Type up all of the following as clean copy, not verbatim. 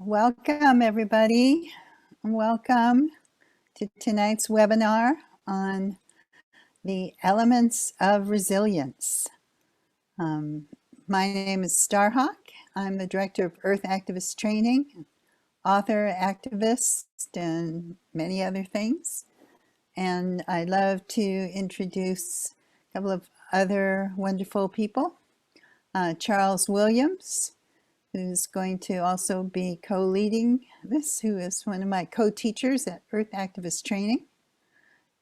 Welcome, everybody. Welcome to tonight's webinar on the elements of resilience. My name is Starhawk. I'm the Director of Earth Activist Training, author, activist, and many other things. And I'd love to introduce a couple of other wonderful people. Charles Williams, who's going to also be co-leading this, who is one of my co-teachers at Earth Activist Training,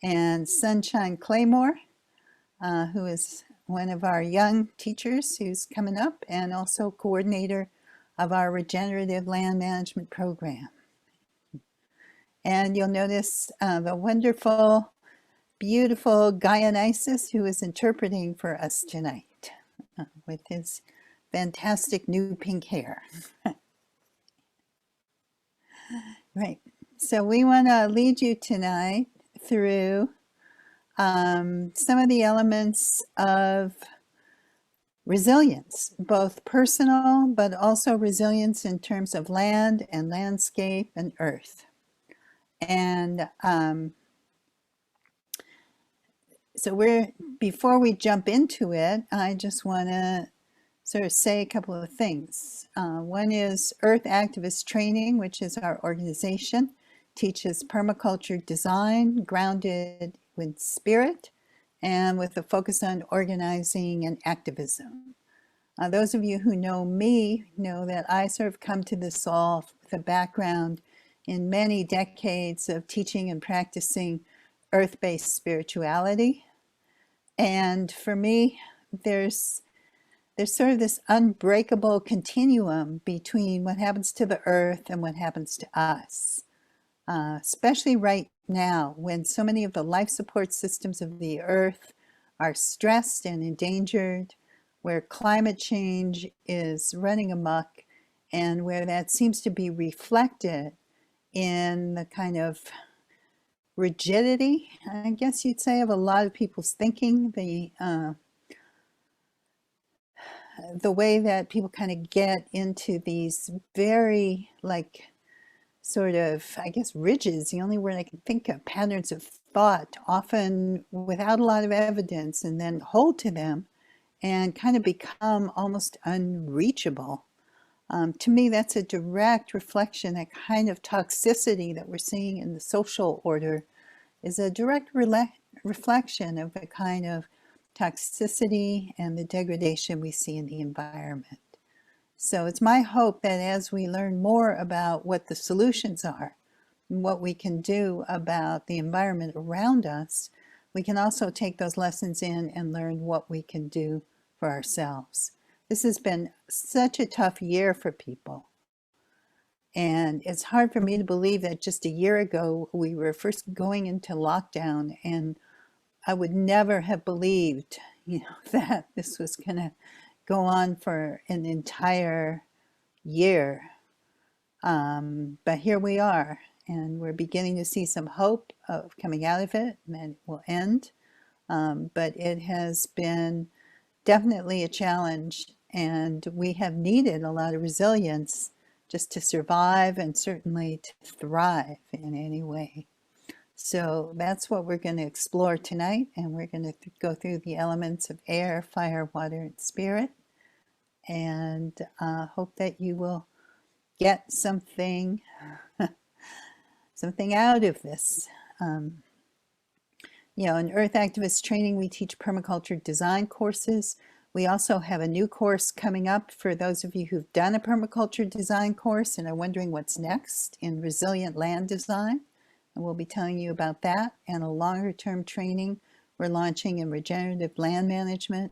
and Sunshine Claymore, who is one of our young teachers who's coming up, and also coordinator of our regenerative land management program. And you'll notice the wonderful, beautiful Dionysus, who is interpreting for us tonight with his fantastic new pink hair. Right. So we want to lead you tonight through some of the elements of resilience, both personal, but also resilience in terms of land and landscape and earth. And so before we jump into it, I just want to sort of say a couple of things. One is Earth Activist Training, which is our organization, teaches permaculture design grounded with spirit and with a focus on organizing and activism. Those of you who know me know that I sort of come to this all with a background in many decades of teaching and practicing earth-based spirituality. And for me, there's sort of this unbreakable continuum between what happens to the earth and what happens to us, especially right now when so many of the life support systems of the earth are stressed and endangered, where climate change is running amok, and where that seems to be reflected in the kind of rigidity, I guess you'd say, of a lot of people's thinking, the way that people kind of get into these very, like, sort of, I guess, ridges, the only word I can think of, patterns of thought, often without a lot of evidence, and then hold to them and kind of become almost unreachable. To me, that's a direct reflection, that kind of toxicity that we're seeing in the social order is a direct reflection of the kind of toxicity and the degradation we see in the environment. So it's my hope that as we learn more about what the solutions are, and what we can do about the environment around us, we can also take those lessons in and learn what we can do for ourselves. This has been such a tough year for people. And it's hard for me to believe that just a year ago, we were first going into lockdown, and I would never have believed, that this was going to go on for an entire year. But here we are, and we're beginning to see some hope of coming out of it, and then it will end. But it has been definitely a challenge, and we have needed a lot of resilience just to survive and certainly to thrive in any way. So that's what we're going to explore tonight, and we're going to go through the elements of air, fire, water, and spirit, and hope that you will get something out of this. In Earth Activist Training, we teach permaculture design courses. We also have a new course coming up for those of you who've done a permaculture design course and are wondering what's next in resilient land design. And we'll be telling you about that, and a longer term training we're launching in regenerative land management.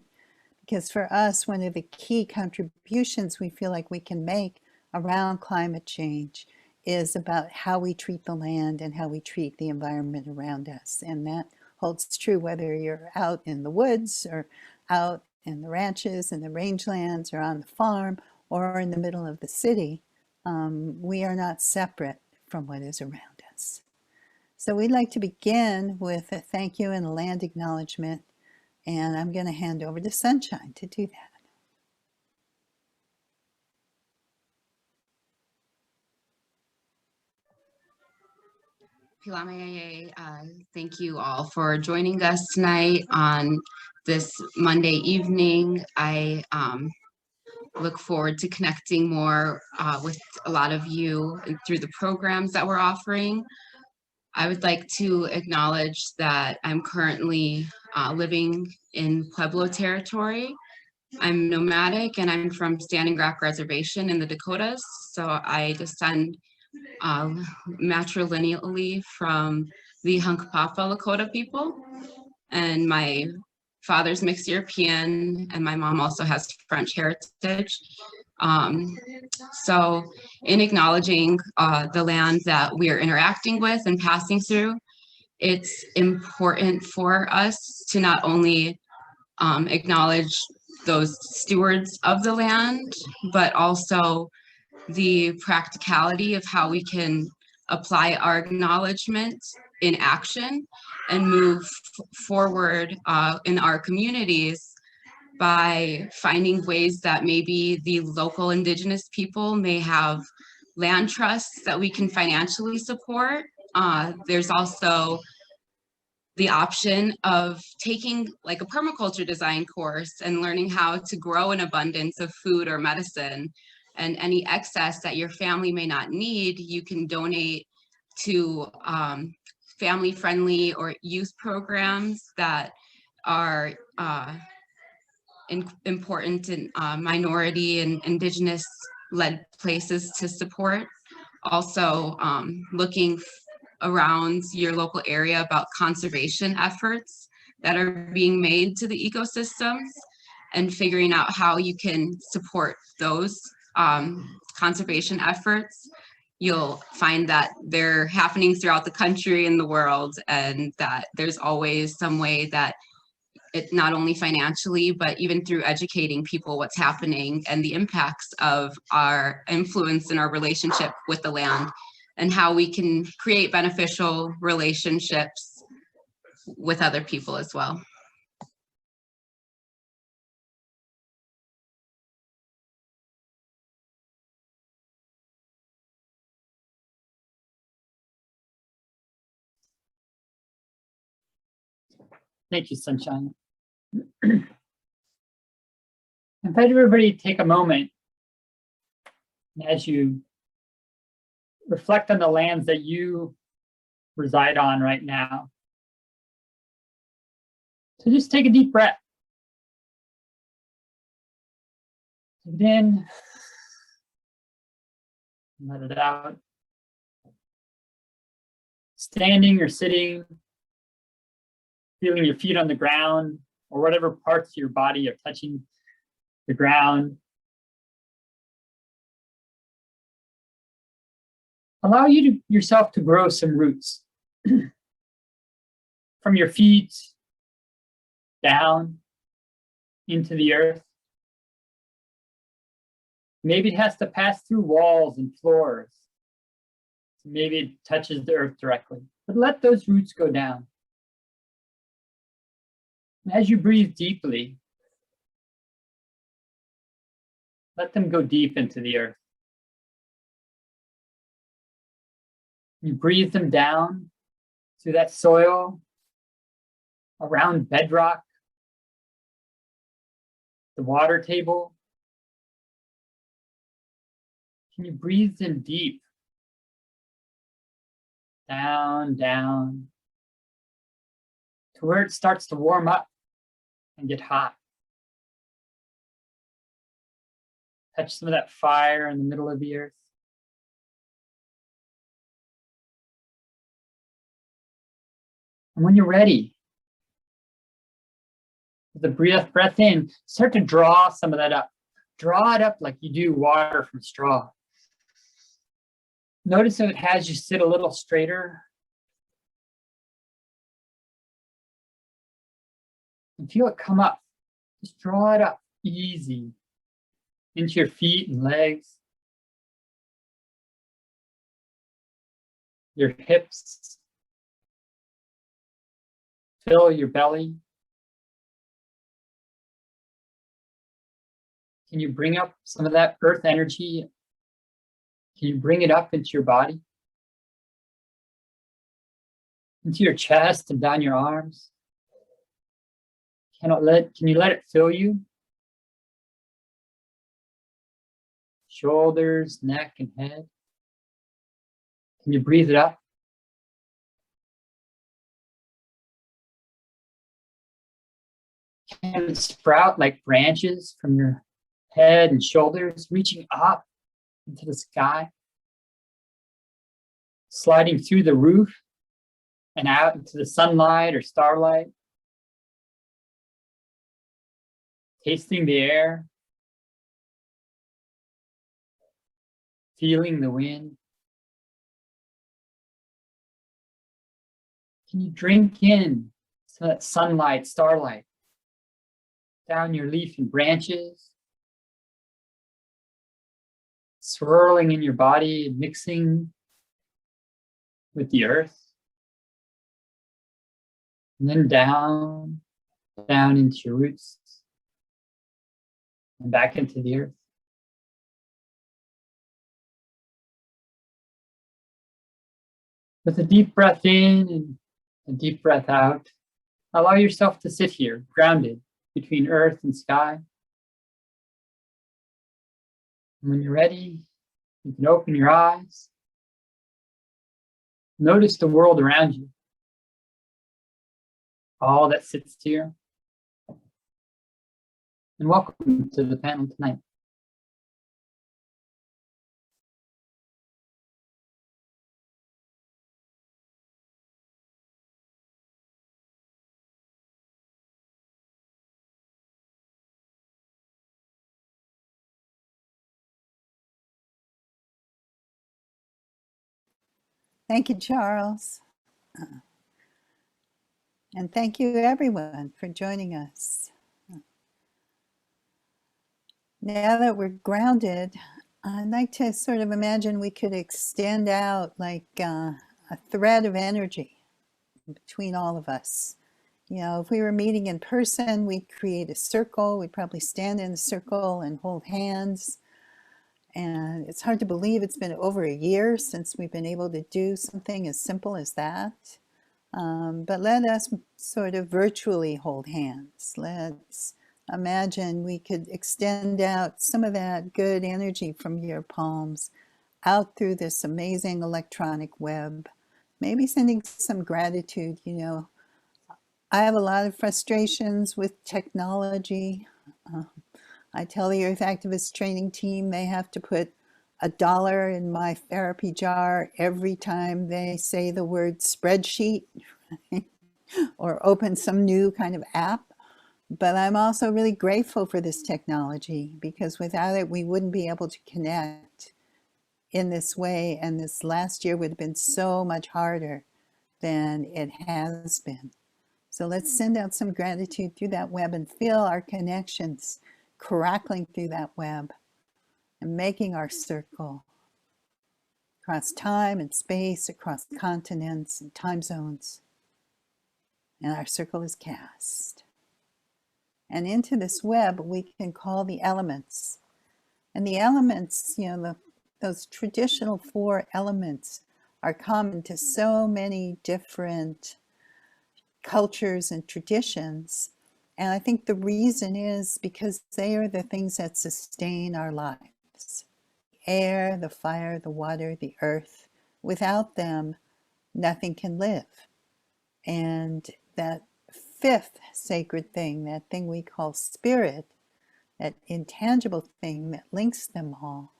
Because for us, one of the key contributions we feel like we can make around climate change is about how we treat the land and how we treat the environment around us. And that holds true whether you're out in the woods or out in the ranches and the rangelands or on the farm or in the middle of the city. We are not separate from what is around us. So we'd like to begin with a thank you and a land acknowledgement, and I'm going to hand over to Sunshine to do that. Pilamaya, thank you all for joining us tonight on this Monday evening. I look forward to connecting more with a lot of you through the programs that we're offering. I would like to acknowledge that I'm currently living in Pueblo territory. I'm nomadic and I'm from Standing Rock Reservation in the Dakotas. So I descend matrilineally from the Hunkpapa Lakota people. And my father's mixed European and my mom also has French heritage. So in acknowledging the land that we are interacting with and passing through, it's important for us to not only acknowledge those stewards of the land, but also the practicality of how we can apply our acknowledgement in action and move forward in our communities by finding ways that maybe the local indigenous people may have land trusts that we can financially support. There's also the option of taking like a permaculture design course and learning how to grow an abundance of food or medicine, and any excess that your family may not need, you can donate to family-friendly or youth programs that are important in minority and indigenous-led places to support. Also, looking around your local area about conservation efforts that are being made to the ecosystems and figuring out how you can support those conservation efforts. You'll find that they're happening throughout the country and the world, and that there's always some way that it not only financially, but even through educating people what's happening and the impacts of our influence in our relationship with the land and how we can create beneficial relationships with other people as well. Thank you, Sunshine. Invite everybody to take a moment as you reflect on the lands that you reside on right now. So just take a deep breath. Take it in, let it out. Standing or sitting, feeling your feet on the ground, or whatever parts of your body are touching the ground. Allow yourself to grow some roots from your feet down into the earth. Maybe it has to pass through walls and floors. Maybe it touches the earth directly, but let those roots go down. And as you breathe deeply, let them go deep into the earth. You breathe them down through that soil, around bedrock, the water table. Can you breathe them deep? Down, down, to where it starts to warm up and get hot. Touch some of that fire in the middle of the earth. And when you're ready, with the breath in, start to draw some of that up. Draw it up like you do water from straw. Notice if it has you sit a little straighter. And feel it come up. Just draw it up easy into your feet and legs, your hips. Fill your belly. Can you bring up some of that earth energy? Can you bring it up into your body? into your chest and down your arms. Can you let it fill you? Shoulders, neck, and head. Can you breathe it up? Can it sprout like branches from your head and shoulders, reaching up into the sky, sliding through the roof and out into the sunlight or starlight, tasting the air, feeling the wind? Can you drink in some of that sunlight, starlight, down your leaf and branches, swirling in your body and mixing with the earth? And then down into your roots and back into the earth. With a deep breath in and a deep breath out, allow yourself to sit here, grounded between earth and sky. And when you're ready, you can open your eyes. Notice the world around you, all that sits here. And welcome to the panel tonight. Thank you, Charles. And thank you, everyone, for joining us. Now that we're grounded, I'd like to sort of imagine we could extend out like a thread of energy between all of us. You know, if we were meeting in person, we'd create a circle. We'd probably stand in a circle and hold hands. And it's hard to believe it's been over a year since we've been able to do something as simple as that. But let us sort of virtually hold hands. Let's imagine we could extend out some of that good energy from your palms out through this amazing electronic web. Maybe sending some gratitude. You know, I have a lot of frustrations with technology. I tell the Earth Activist training team they have to put $1 in my therapy jar every time they say the word spreadsheet or open some new kind of app. But I'm also really grateful for this technology because without it, we wouldn't be able to connect in this way. And this last year would have been so much harder than it has been. So let's send out some gratitude through that web and feel our connections crackling through that web and making our circle across time and space, across continents and time zones. And our circle is cast. And into this web, we can call the elements. And the elements, you know, those traditional 4 elements are common to so many different cultures and traditions. And I think the reason is because they are the things that sustain our lives. The air, the fire, the water, the earth. Without them, nothing can live. And that 5th sacred thing, that thing we call spirit, that intangible thing that links them all,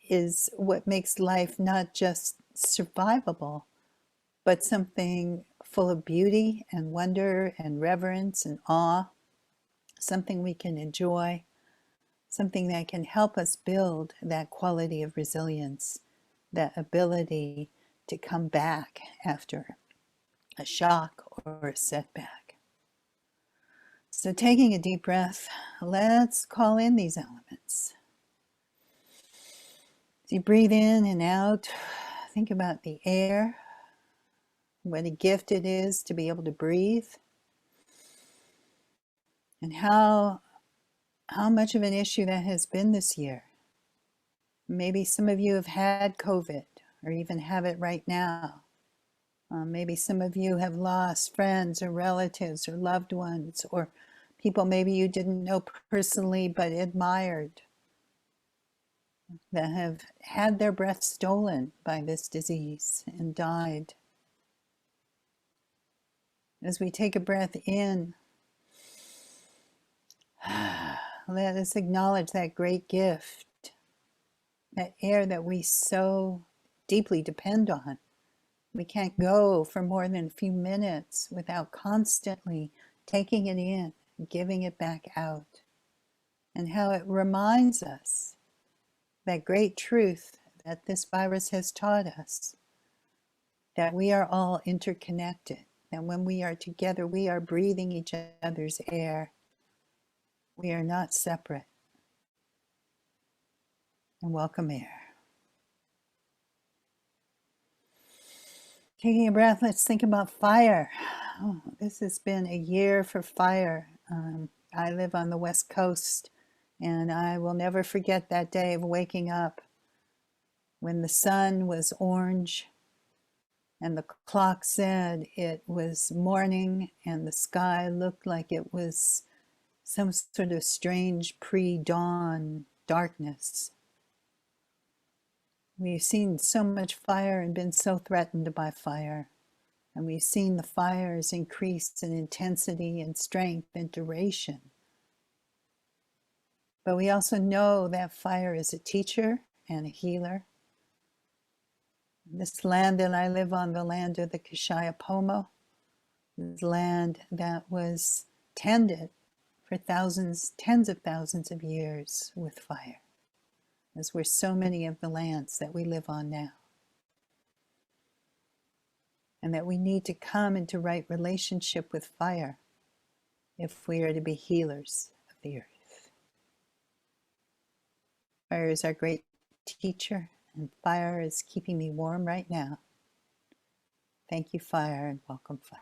is what makes life not just survivable, but something full of beauty and wonder and reverence and awe, something we can enjoy, something that can help us build that quality of resilience, that ability to come back after a shock or a setback. So taking a deep breath, let's call in these elements. As you breathe in and out, think about the air, what a gift it is to be able to breathe, and how much of an issue that has been this year. Maybe some of you have had COVID or even have it right now. Maybe some of you have lost friends or relatives or loved ones, or people maybe you didn't know personally but admired, that have had their breath stolen by this disease and died. As we take a breath in, let us acknowledge that great gift, that air that we so deeply depend on. We can't go for more than a few minutes without constantly taking it in, giving it back out. And how it reminds us that great truth that this virus has taught us, that we are all interconnected, that when we are together, we are breathing each other's air. We are not separate. And welcome air. Taking a breath, let's think about fire. Oh, this has been a year for fire. I live on the West Coast, and I will never forget that day of waking up when the sun was orange and the clock said it was morning and the sky looked like it was some sort of strange pre-dawn darkness. We've seen so much fire and been so threatened by fire. And we've seen the fires increase in intensity and strength and duration. But we also know that fire is a teacher and a healer. This land that I live on, the land of the Kashaya is land that was tended for thousands, tens of thousands of years with fire, as were so many of the lands that we live on now. And that we need to come into right relationship with fire if we are to be healers of the earth. Fire is our great teacher, and fire is keeping me warm right now. Thank you, fire, and welcome, fire.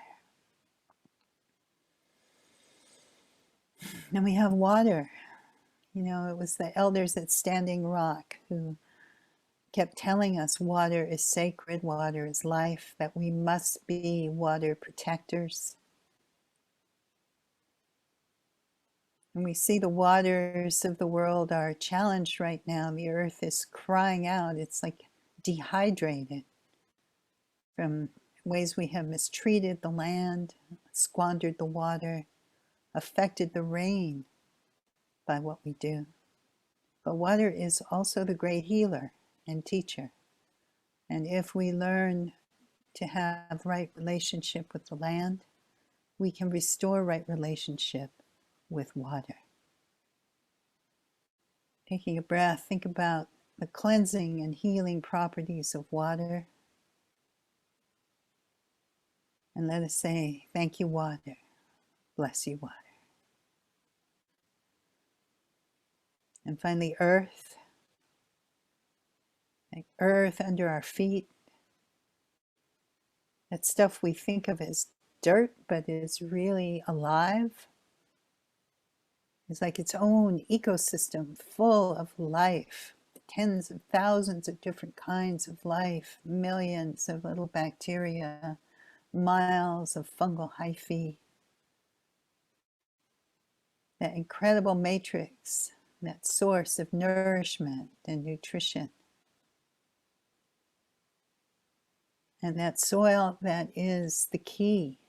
And we have water. You know, it was the elders at Standing Rock who kept telling us water is sacred, water is life, that we must be water protectors. And we see the waters of the world are challenged right now. The earth is crying out. It's like dehydrated from ways we have mistreated the land, squandered the water, affected the rain by what we do. But water is also the great healer and teacher. And if we learn to have right relationship with the land, we can restore right relationship with water. Taking a breath, think about the cleansing and healing properties of water. And let us say, thank you, water. Bless you, water. And finally, earth. Like earth under our feet. That stuff we think of as dirt, but is really alive. It's like its own ecosystem full of life. Tens of thousands of different kinds of life. Millions of little bacteria. Miles of fungal hyphae. That incredible matrix, that source of nourishment and nutrition. And that soil that is the key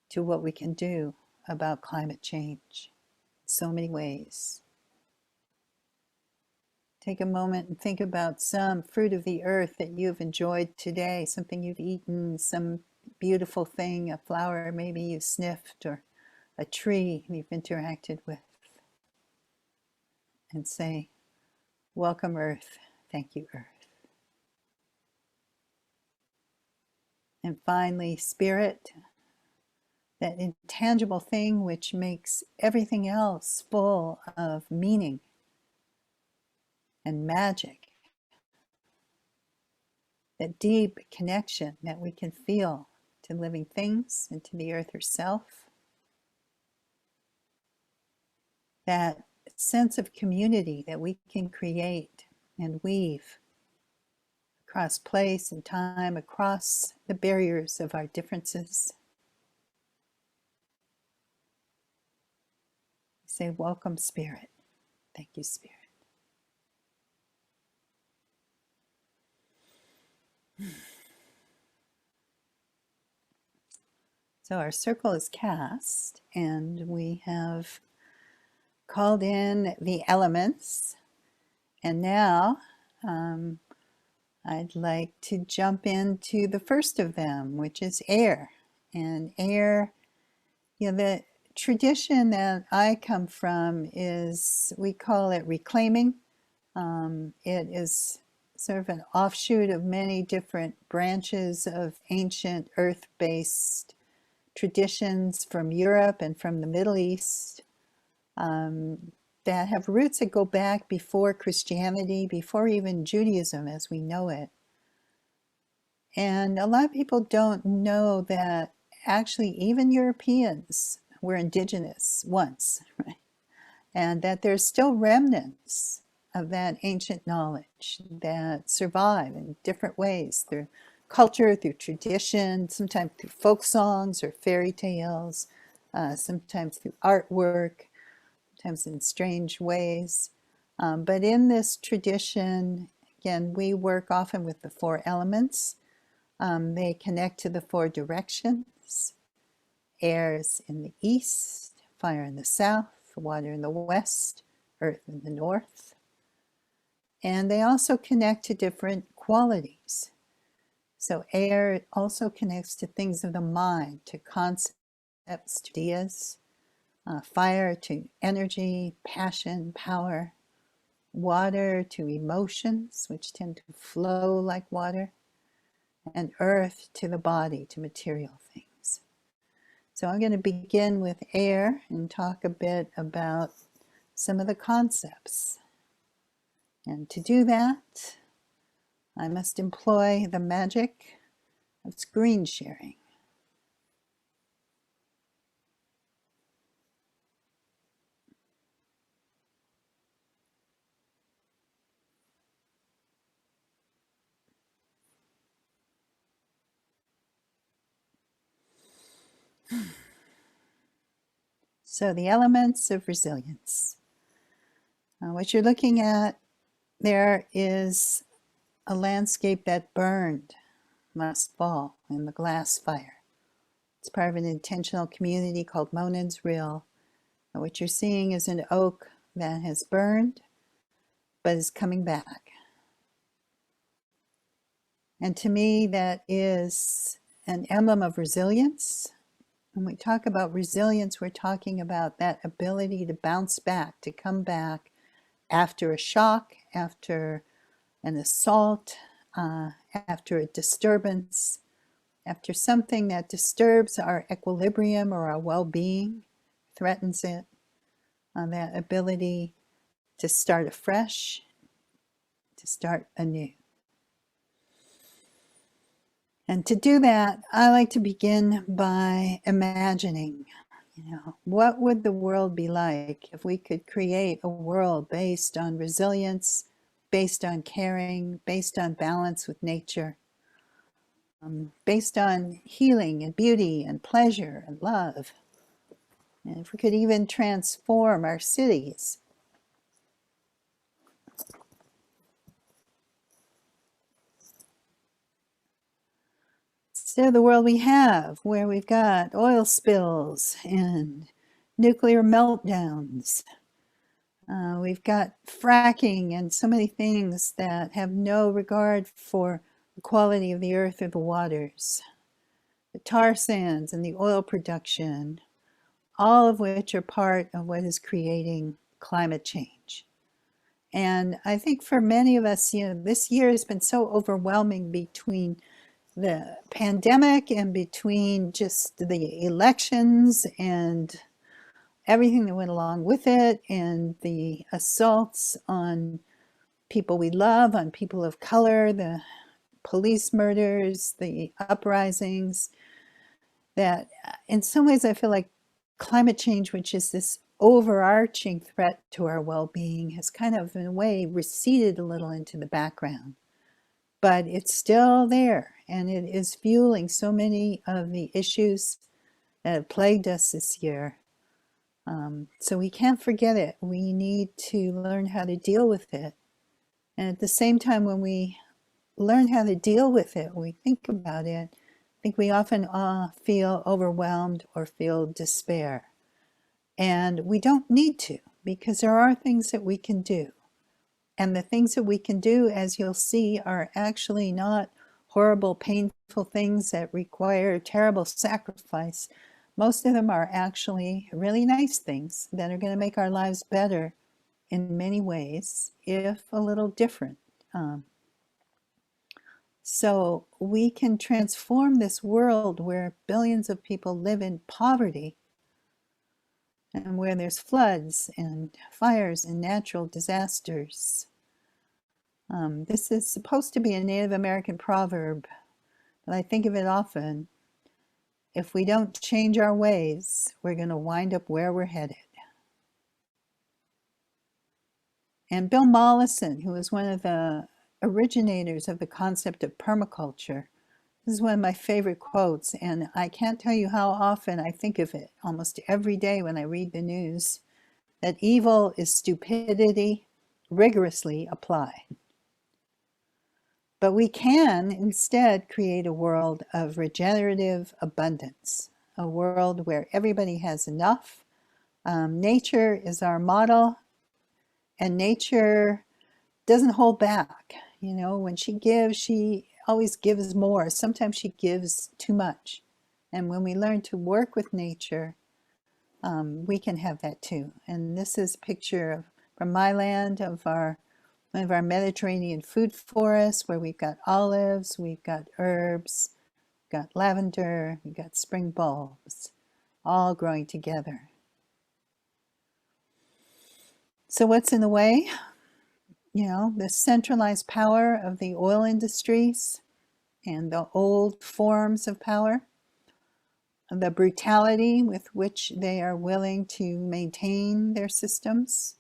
to what we can do about climate change in so many ways. Take a moment and think about some fruit of the earth that you've enjoyed today, something you've eaten, some beautiful thing, a flower maybe you've sniffed, or a tree you've interacted with. And say, welcome earth, thank you earth. And finally, spirit, that intangible thing which makes everything else full of meaning and magic. That deep connection that we can feel to living things and to the earth herself. That sense of community that we can create and weave across place and time, across the barriers of our differences. Say, welcome, Spirit. Thank you, Spirit. So our circle is cast, and we have called in the elements. And now I'd like to jump into the first of them, which is air. And air, the tradition that I come from is, we call it reclaiming. It is sort of an offshoot of many different branches of ancient earth-based traditions from Europe and from the Middle East that have roots that go back before Christianity, before even Judaism as we know it. And a lot of people don't know that actually even Europeans were indigenous once, right? And that there's still remnants of that ancient knowledge that survive in different ways through culture, through tradition, sometimes through folk songs or fairy tales, sometimes through artwork, sometimes in strange ways. But in this tradition, again, we work often with the four elements. They connect to the four directions. Air is in the east, fire in the south, water in the west, earth in the north. And they also connect to different qualities. So air also connects to things of the mind, to concepts, to ideas. Fire to energy, passion, power. Water to emotions, which tend to flow like water. And earth to the body, to material things. So I'm going to begin with air and talk a bit about some of the concepts. And to do that, I must employ the magic of screen sharing. So the elements of resilience. What you're looking at there is a landscape that burned, must fall in the glass fire. It's part of an intentional community called Monan's Reel. And what you're seeing is an oak that has burned, but is coming back. And to me, that is an emblem of resilience. When we talk about resilience, we're talking about that ability to bounce back, to come back after a shock, after an assault, after a disturbance, after something that disturbs our equilibrium or our well-being, threatens it, that ability to start afresh, to start anew. And to do that, I like to begin by imagining, what would the world be like if we could create a world based on resilience, based on caring, based on balance with nature, based on healing and beauty and pleasure and love. And if we could even transform our cities. Instead of the world we have, where we've got oil spills and nuclear meltdowns, we've got fracking and so many things that have no regard for the quality of the earth or the waters. The tar sands and the oil production, all of which are part of what is creating climate change. And I think for many of us, this year has been so overwhelming between the pandemic and between just the elections and everything that went along with it, and the assaults on people we love, on people of color, the police murders, the uprisings, that in some ways I feel like climate change, which is this overarching threat to our well-being, has kind of in a way receded a little into the background. but it's still there, and it is fueling so many of the issues that have plagued us this year. So we can't forget it. We need to learn how to deal with it. And at the same time, when we learn how to deal with it, we think about it, I think we often feel overwhelmed or feel despair. And we don't need to, because there are things that we can do. And the things that we can do, as you'll see, are actually not horrible, painful things that require terrible sacrifice. Most of them are actually really nice things that are going to make our lives better in many ways, if a little different. So we can transform this world where billions of people live in poverty, and where there's floods and fires and natural disasters. This is supposed to be a Native American proverb, but I think of it often. If we don't change our ways, we're going to wind up where we're headed. And Bill Mollison, who was one of the originators of the concept of permaculture, this is one of my favorite quotes, and I can't tell you how often I think of it almost every day when I read the news, that evil is stupidity rigorously applied. But we can instead create a world of regenerative abundance, a world where everybody has enough. Nature is our model, and nature doesn't hold back. You know, when she gives, she always gives more. Sometimes she gives too much. And when we learn to work with nature, we can have that too. And this is a picture from my land of one of our Mediterranean food forests, where we've got olives, we've got herbs, we've got lavender, we've got spring bulbs, all growing together. So what's in the way? You know, the centralized power of the oil industries and the old forms of power, the brutality with which they are willing to maintain their systems,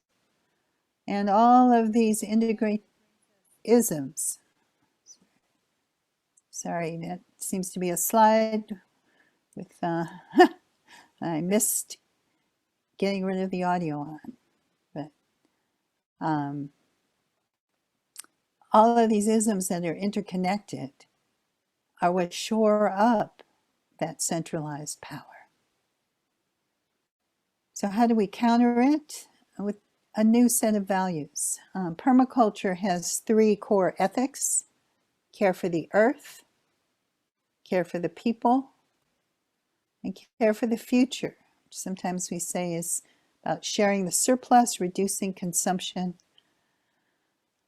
and all of these integrate isms. Sorry, that seems to be a slide with, I missed getting rid of the audio on, but all of these isms that are interconnected are what shore up that centralized power. So how do we counter it? With a new set of values. Permaculture has 3 core ethics: care for the earth, care for the people, and care for the future, which sometimes we say is about sharing the surplus, reducing consumption.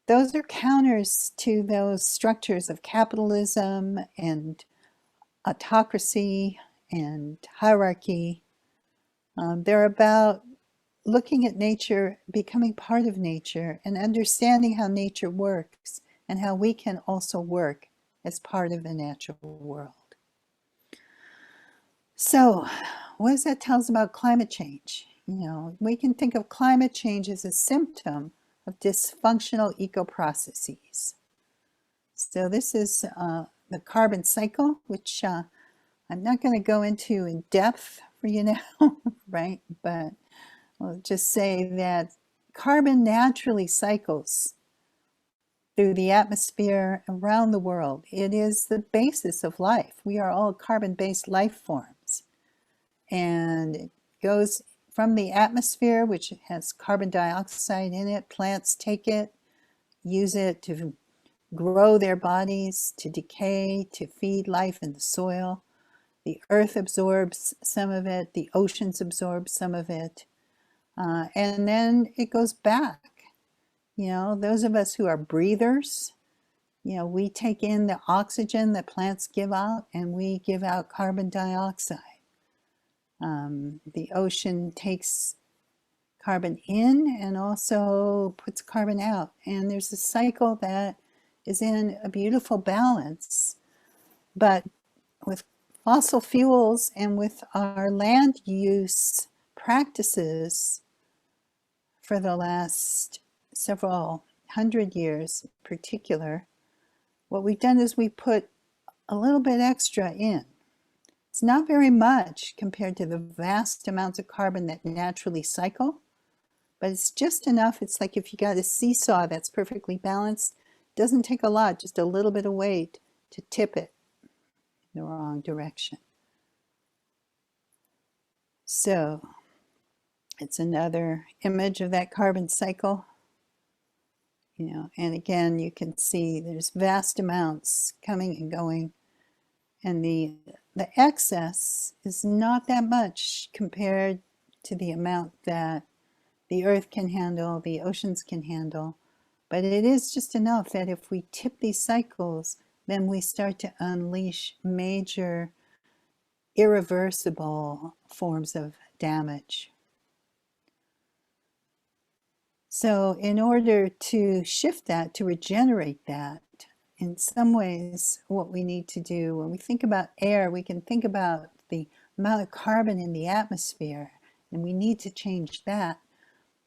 Those are counters to those structures of capitalism and autocracy and hierarchy. They're about looking at nature, becoming part of nature, and understanding how nature works and how we can also work as part of the natural world. So, what does that tell us about climate change? You know, we can think of climate change as a symptom of dysfunctional eco-processes. So this is the carbon cycle, which I'm not going to go into in depth for you now, right? But I'll just say that carbon naturally cycles through the atmosphere around the world. It is the basis of life. We are all carbon-based life forms. And it goes from the atmosphere, which has carbon dioxide in it. Plants take it, use it to grow their bodies, to decay, to feed life in the soil. The earth absorbs some of it, the oceans absorb some of it, and then it goes back. You know, those of us who are breathers, you know, we take in the oxygen that plants give out, and we give out carbon dioxide. The ocean takes carbon in and also puts carbon out, and there's a cycle that is in a beautiful balance. But with fossil fuels and with our land use practices for the last several hundred years in particular, what we've done is we put a little bit extra in. It's not very much compared to the vast amounts of carbon that naturally cycle, but it's just enough. It's like if you got a seesaw that's perfectly balanced, it doesn't take a lot, just a little bit of weight to tip it in the wrong direction. So it's another image of that carbon cycle. And again, you can see there's vast amounts coming and going, and the excess is not that much compared to the amount that the earth can handle, the oceans can handle, but it is just enough that if we tip these cycles, then we start to unleash major, irreversible forms of damage. So in order to shift that, to regenerate that, in some ways, what we need to do, when we think about air, we can think about the amount of carbon in the atmosphere, and we need to change that.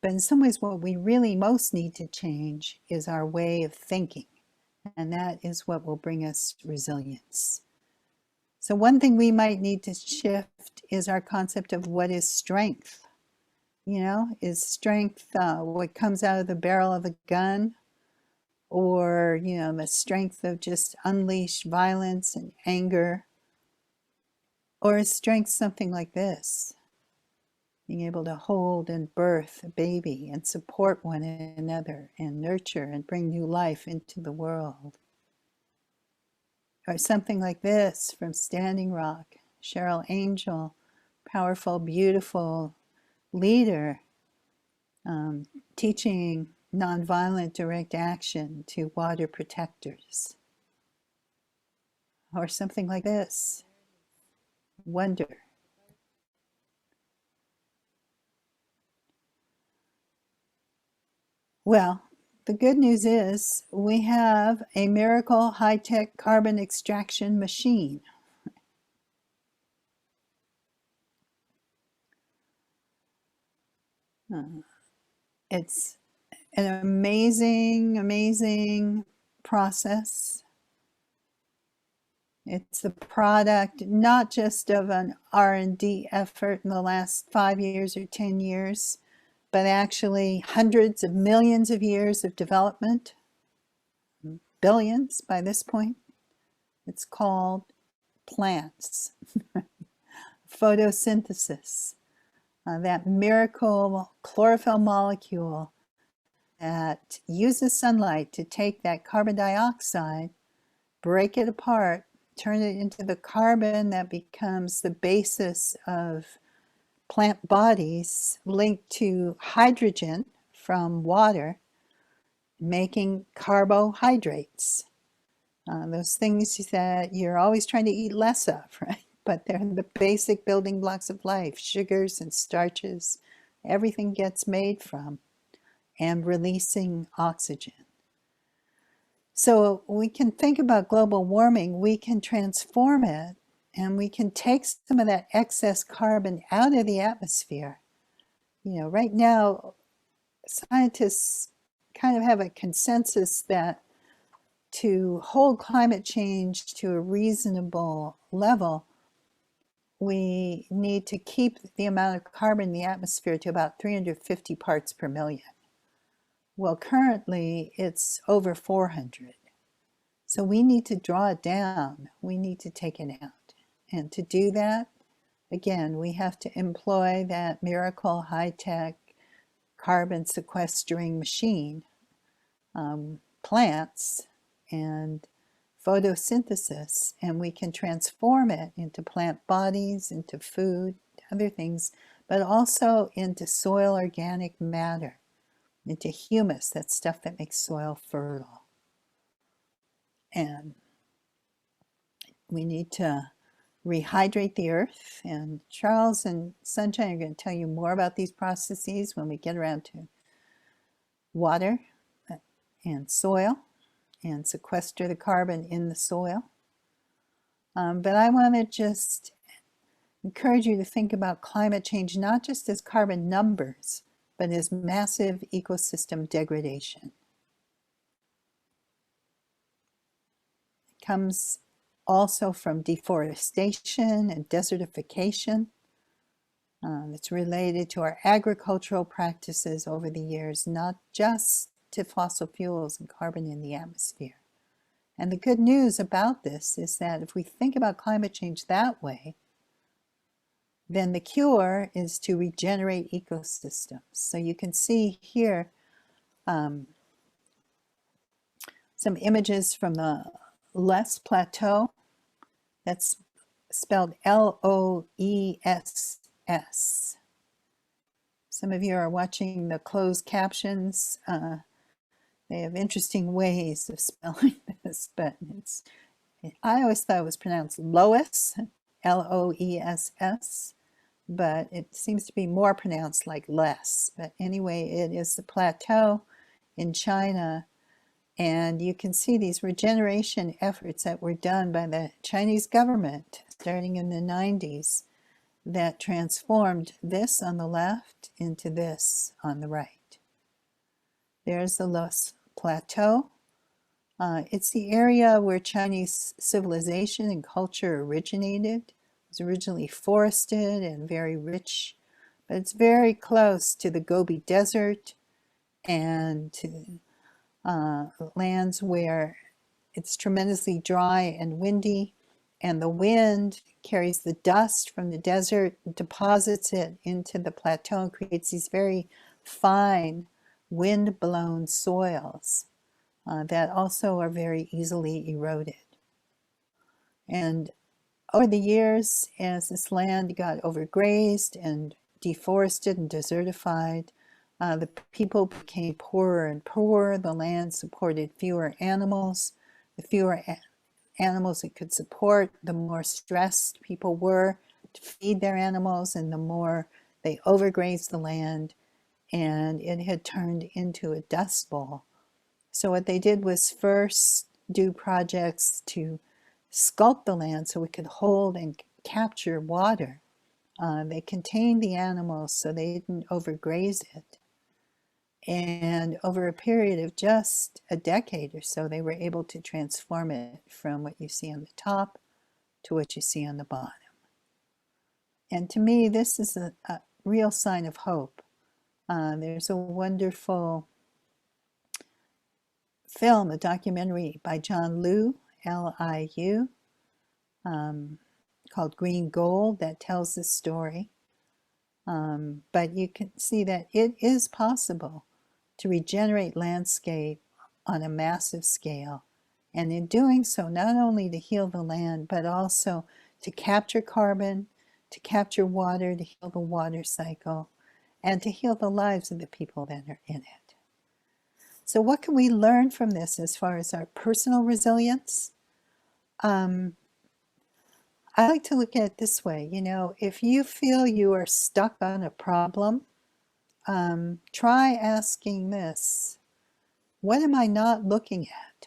But in some ways, what we really most need to change is our way of thinking, and that is what will bring us resilience. So one thing we might need to shift is our concept of what is strength. Is strength what comes out of the barrel of a gun? Or, the strength of just unleashed violence and anger? Or is strength something like this? Being able to hold and birth a baby and support one another and nurture and bring new life into the world. Or something like this from Standing Rock, Cheryl Angel, powerful, beautiful leader, teaching nonviolent direct action to water protectors. Or something like this, wonder. Well, the good news is we have a miracle high-tech carbon extraction machine. It's an amazing, amazing process. It's the product not just of an R&D effort in the last 5 years or 10 years, but actually hundreds of millions of years of development, billions by this point. It's called plants, photosynthesis, that miracle chlorophyll molecule that uses sunlight to take that carbon dioxide, break it apart, turn it into the carbon that becomes the basis of plant bodies linked to hydrogen from water, making carbohydrates. Those things that you're always trying to eat less of, right? But they're the basic building blocks of life, sugars and starches, everything gets made from, and releasing oxygen. So we can think about global warming, we can transform it, and we can take some of that excess carbon out of the atmosphere. Right now, scientists kind of have a consensus that to hold climate change to a reasonable level, we need to keep the amount of carbon in the atmosphere to about 350 parts per million. Well, currently it's over 400. So we need to draw it down. We need to take it out. And to do that, again, we have to employ that miracle high-tech carbon sequestering machine, plants, and photosynthesis, and we can transform it into plant bodies, into food, other things, but also into soil organic matter, into humus, that stuff that makes soil fertile. And we need to rehydrate the earth, and Charles and Sunshine are going to tell you more about these processes when we get around to water and soil and sequester the carbon in the soil. But I want to just encourage you to think about climate change not just as carbon numbers, but as massive ecosystem degradation. comes also from deforestation and desertification. It's related to our agricultural practices over the years, not just to fossil fuels and carbon in the atmosphere. And the good news about this is that if we think about climate change that way, then the cure is to regenerate ecosystems. So you can see here some images from the Les Plateau. That's spelled Loess. Some of you are watching the closed captions. They have interesting ways of spelling this, but I always thought it was pronounced Loess, Loess, but it seems to be more pronounced like less. But anyway, it is the plateau in China, and you can see these regeneration efforts that were done by the Chinese government starting in the 90s that transformed this on the left into this on the right. There's the Loess Plateau. It's the area where Chinese civilization and culture originated. It was originally forested and very rich, but it's very close to the Gobi Desert and to lands where it's tremendously dry and windy, and the wind carries the dust from the desert, deposits it into the plateau, and creates these very fine wind-blown soils that also are very easily eroded. And over the years, as this land got overgrazed and deforested and desertified, the people became poorer and poorer. The land supported fewer animals. The fewer animals it could support, the more stressed people were to feed their animals, and the more they overgrazed the land, and it had turned into a dust bowl. So what they did was first do projects to sculpt the land so it could hold and capture water. They contained the animals so they didn't overgraze it. And over a period of just a decade or so, they were able to transform it from what you see on the top to what you see on the bottom. And to me, this is a real sign of hope. There's a wonderful film, a documentary by John Liu, Liu, called Green Gold, that tells this story. But you can see that it is possible to regenerate landscape on a massive scale. And in doing so, not only to heal the land, but also to capture carbon, to capture water, to heal the water cycle, and to heal the lives of the people that are in it. So what can we learn from this as far as our personal resilience? I like to look at it this way. You know, if you feel you are stuck on a problem, try asking this: what am I not looking at?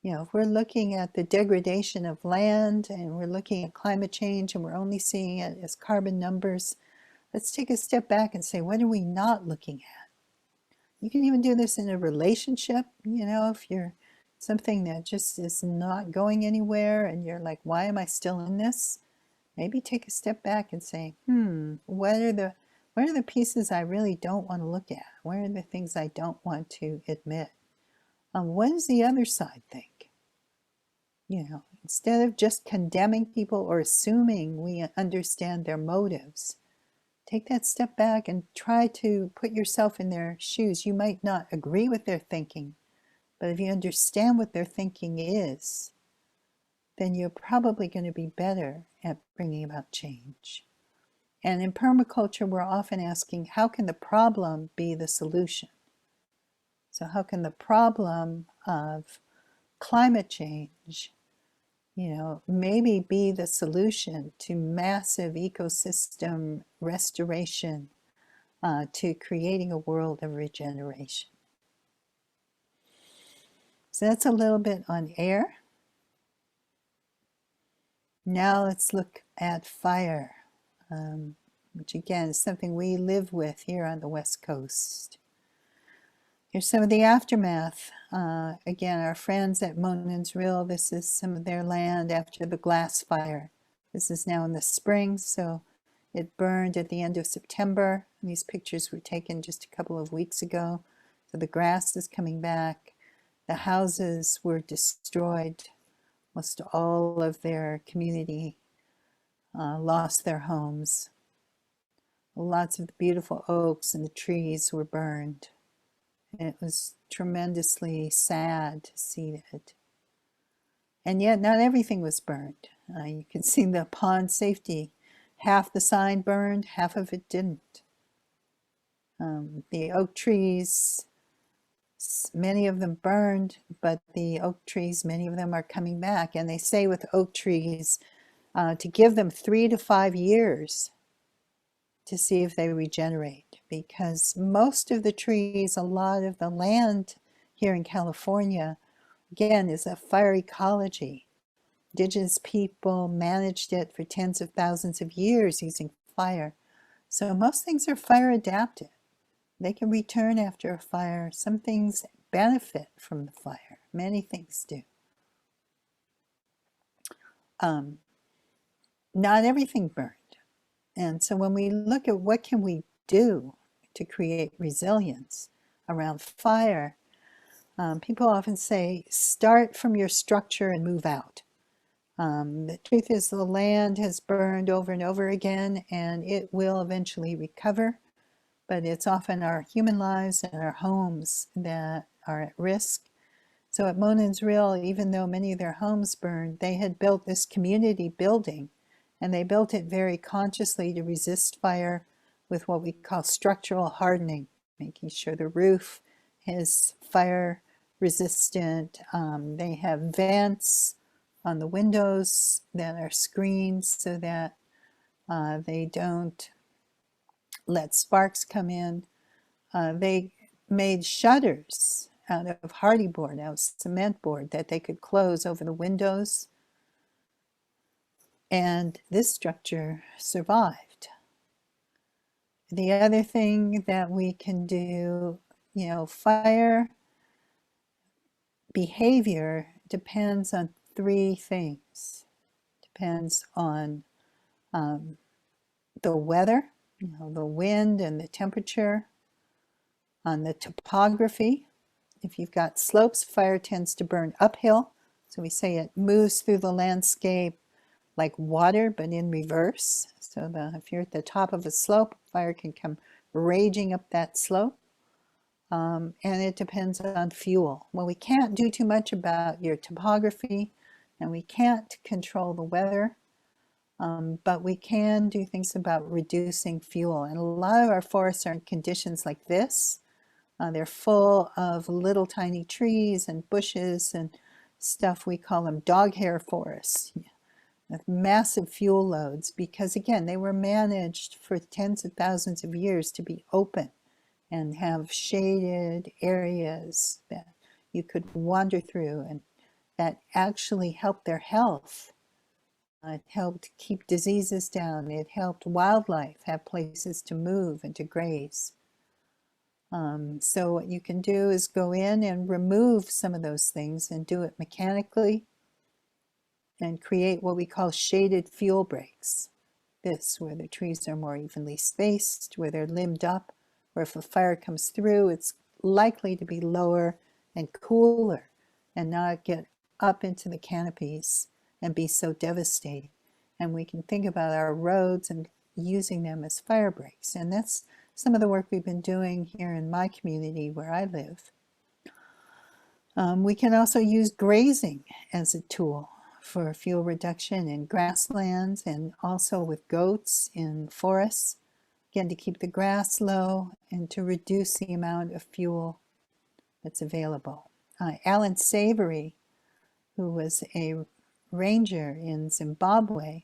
You know, if we're looking at the degradation of land and we're looking at climate change and we're only seeing it as carbon numbers, let's take a step back and say, what are we not looking at? You can even do this in a relationship. You know, if you're something that just is not going anywhere and you're like, why am I still in this? Maybe take a step back and say, what are the pieces I really don't want to look at? What are the things I don't want to admit? What does the other side think? You know, instead of just condemning people or assuming we understand their motives, take that step back and try to put yourself in their shoes. You might not agree with their thinking, but if you understand what their thinking is, then you're probably going to be better at bringing about change. And in permaculture, we're often asking, how can the problem be the solution? So how can the problem of climate change, you know, maybe be the solution to massive ecosystem restoration, to creating a world of regeneration? So that's a little bit on air. Now let's look at fire, which again is something we live with here on the West Coast. Here's some of the aftermath Again, our friends at Monan's Rill, this is some of their land after the glass fire. This is now in the spring, so it burned at the end of September. These pictures were taken just a couple of weeks ago. So the grass is coming back. The houses were destroyed. Most all of their community lost their homes. Lots of the beautiful oaks and the trees were burned. And it was tremendously sad to see it. And yet not everything was burned. You can see the pond safety. Half the sign burned, half of it didn't. The oak trees, many of them burned, but the oak trees, many of them are coming back. And they say with oak trees to give them 3 to 5 years to see if they regenerate, because most of the trees, a lot of the land here in California, again, is a fire ecology. Indigenous people managed it for tens of thousands of years using fire. So most things are fire adapted. They can return after a fire. Some things benefit from the fire. Many things do. Not everything burned. And so when we look at what can we do to create resilience around fire, people often say, start from your structure and move out. The truth is the land has burned over and over again, and it will eventually recover, but it's often our human lives and our homes that are at risk. So at Monan's Rill, even though many of their homes burned, they had built this community building, and they built it very consciously to resist fire with what we call structural hardening, making sure the roof is fire resistant. They have vents on the windows that are screened so that they don't let sparks come in. They made shutters out of hardy board, out of cement board, that they could close over the windows. And this structure survived. The other thing that we can do, fire behavior depends on 3 things. Depends on the weather, the wind and the temperature, on the topography. If you've got slopes, fire tends to burn uphill. So we say it moves through the landscape like water, but in reverse. So if you're at the top of a slope, fire can come raging up that slope. And it depends on fuel. Well, we can't do too much about your topography, and we can't control the weather, but we can do things about reducing fuel. And a lot of our forests are in conditions like this. They're full of little tiny trees and bushes and stuff. We call them dog hair forests, with massive fuel loads, because again, they were managed for tens of thousands of years to be open and have shaded areas that you could wander through, and that actually helped their health. It helped keep diseases down. It helped wildlife have places to move and to graze. So what you can do is go in and remove some of those things and do it mechanically and create what we call shaded fuel breaks. This, where the trees are more evenly spaced, where they're limbed up, where if a fire comes through, it's likely to be lower and cooler and not get up into the canopies and be so devastating. And we can think about our roads and using them as fire breaks. And that's some of the work we've been doing here in my community where I live. We can also use grazing as a tool for fuel reduction in grasslands and also with goats in forests, again, to keep the grass low and to reduce the amount of fuel that's available. Alan Savory, who was a ranger in Zimbabwe,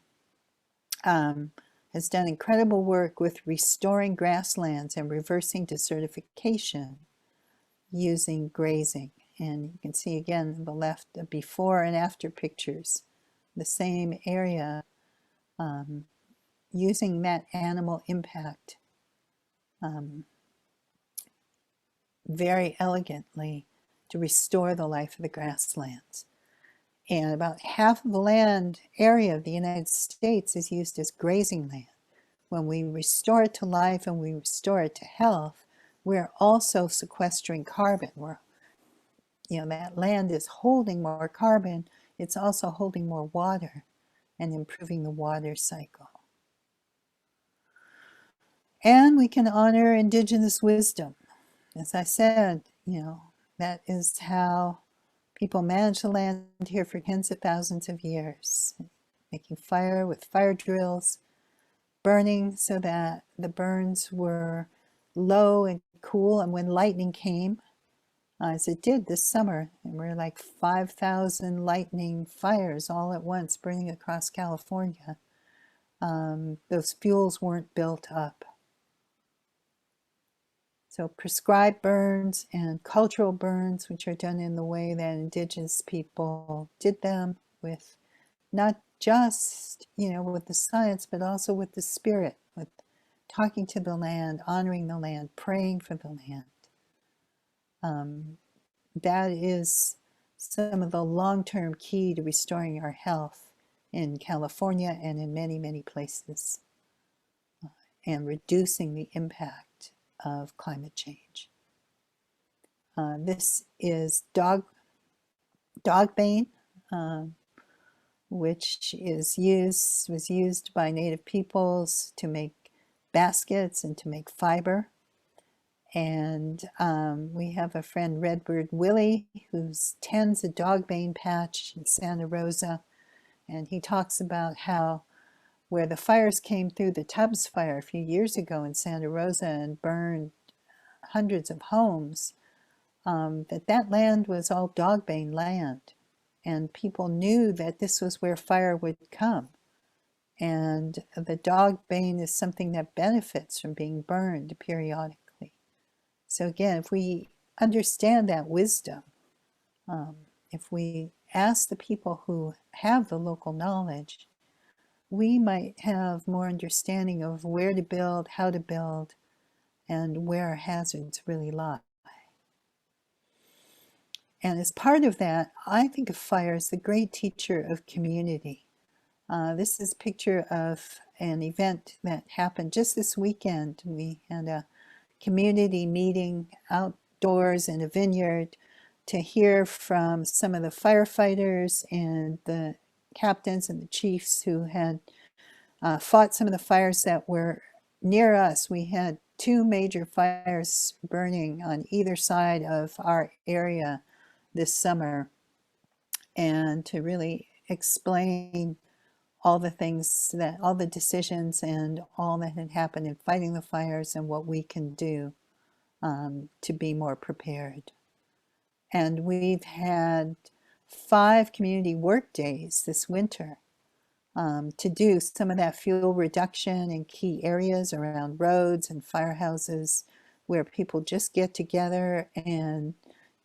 has done incredible work with restoring grasslands and reversing desertification using grazing. And you can see again on the left, the before and after pictures, the same area, using that animal impact very elegantly to restore the life of the grasslands. And about half of the land area of the United States is used as grazing land. When we restore it to life and we restore it to health, we're also sequestering carbon. That land is holding more carbon, it's also holding more water and improving the water cycle. And we can honor indigenous wisdom. As I said, that is how people manage the land here for tens of thousands of years, making fire with fire drills, burning so that the burns were low and cool, and when lightning came, as it did this summer, and we're like 5,000 lightning fires all at once burning across California, those fuels weren't built up. So prescribed burns and cultural burns, which are done in the way that indigenous people did them, with not just, with the science, but also with the spirit, with talking to the land, honoring the land, praying for the land. That is some of the long-term key to restoring our health in California and in many, many places, and reducing the impact of climate change. This is dogbane, which was used by Native peoples to make baskets and to make fiber. And we have a friend, Redbird Willie, who tends a dogbane patch in Santa Rosa. And he talks about how where the fires came through, the Tubbs fire a few years ago in Santa Rosa and burned hundreds of homes, that land was all dogbane land. And people knew that this was where fire would come. And the dogbane is something that benefits from being burned periodically. So again, if we understand that wisdom, if we ask the people who have the local knowledge, we might have more understanding of where to build, how to build, and where hazards really lie. And as part of that, I think of fire as the great teacher of community. This is a picture of an event that happened just this weekend. We had a community meeting outdoors in a vineyard to hear from some of the firefighters and the captains and the chiefs who had fought some of the fires that were near us. We had 2 major fires burning on either side of our area this summer, and to really explain all the things all the decisions and all that had happened in fighting the fires and what we can do to be more prepared. And we've had 5 community work days this winter to do some of that fuel reduction in key areas around roads and firehouses, where people just get together and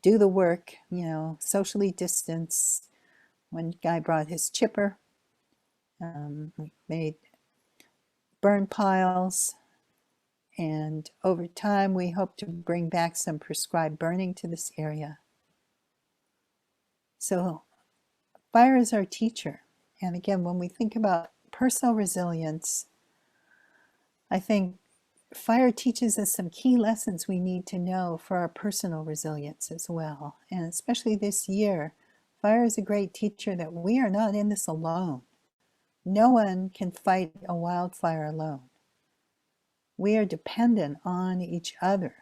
do the work, socially distanced. One guy brought his chipper. We made burn piles, and over time we hope to bring back some prescribed burning to this area. So fire is our teacher. And again, when we think about personal resilience, I think fire teaches us some key lessons we need to know for our personal resilience as well. And especially this year, fire is a great teacher that we are not in this alone. No one can fight a wildfire alone. We are dependent on each other.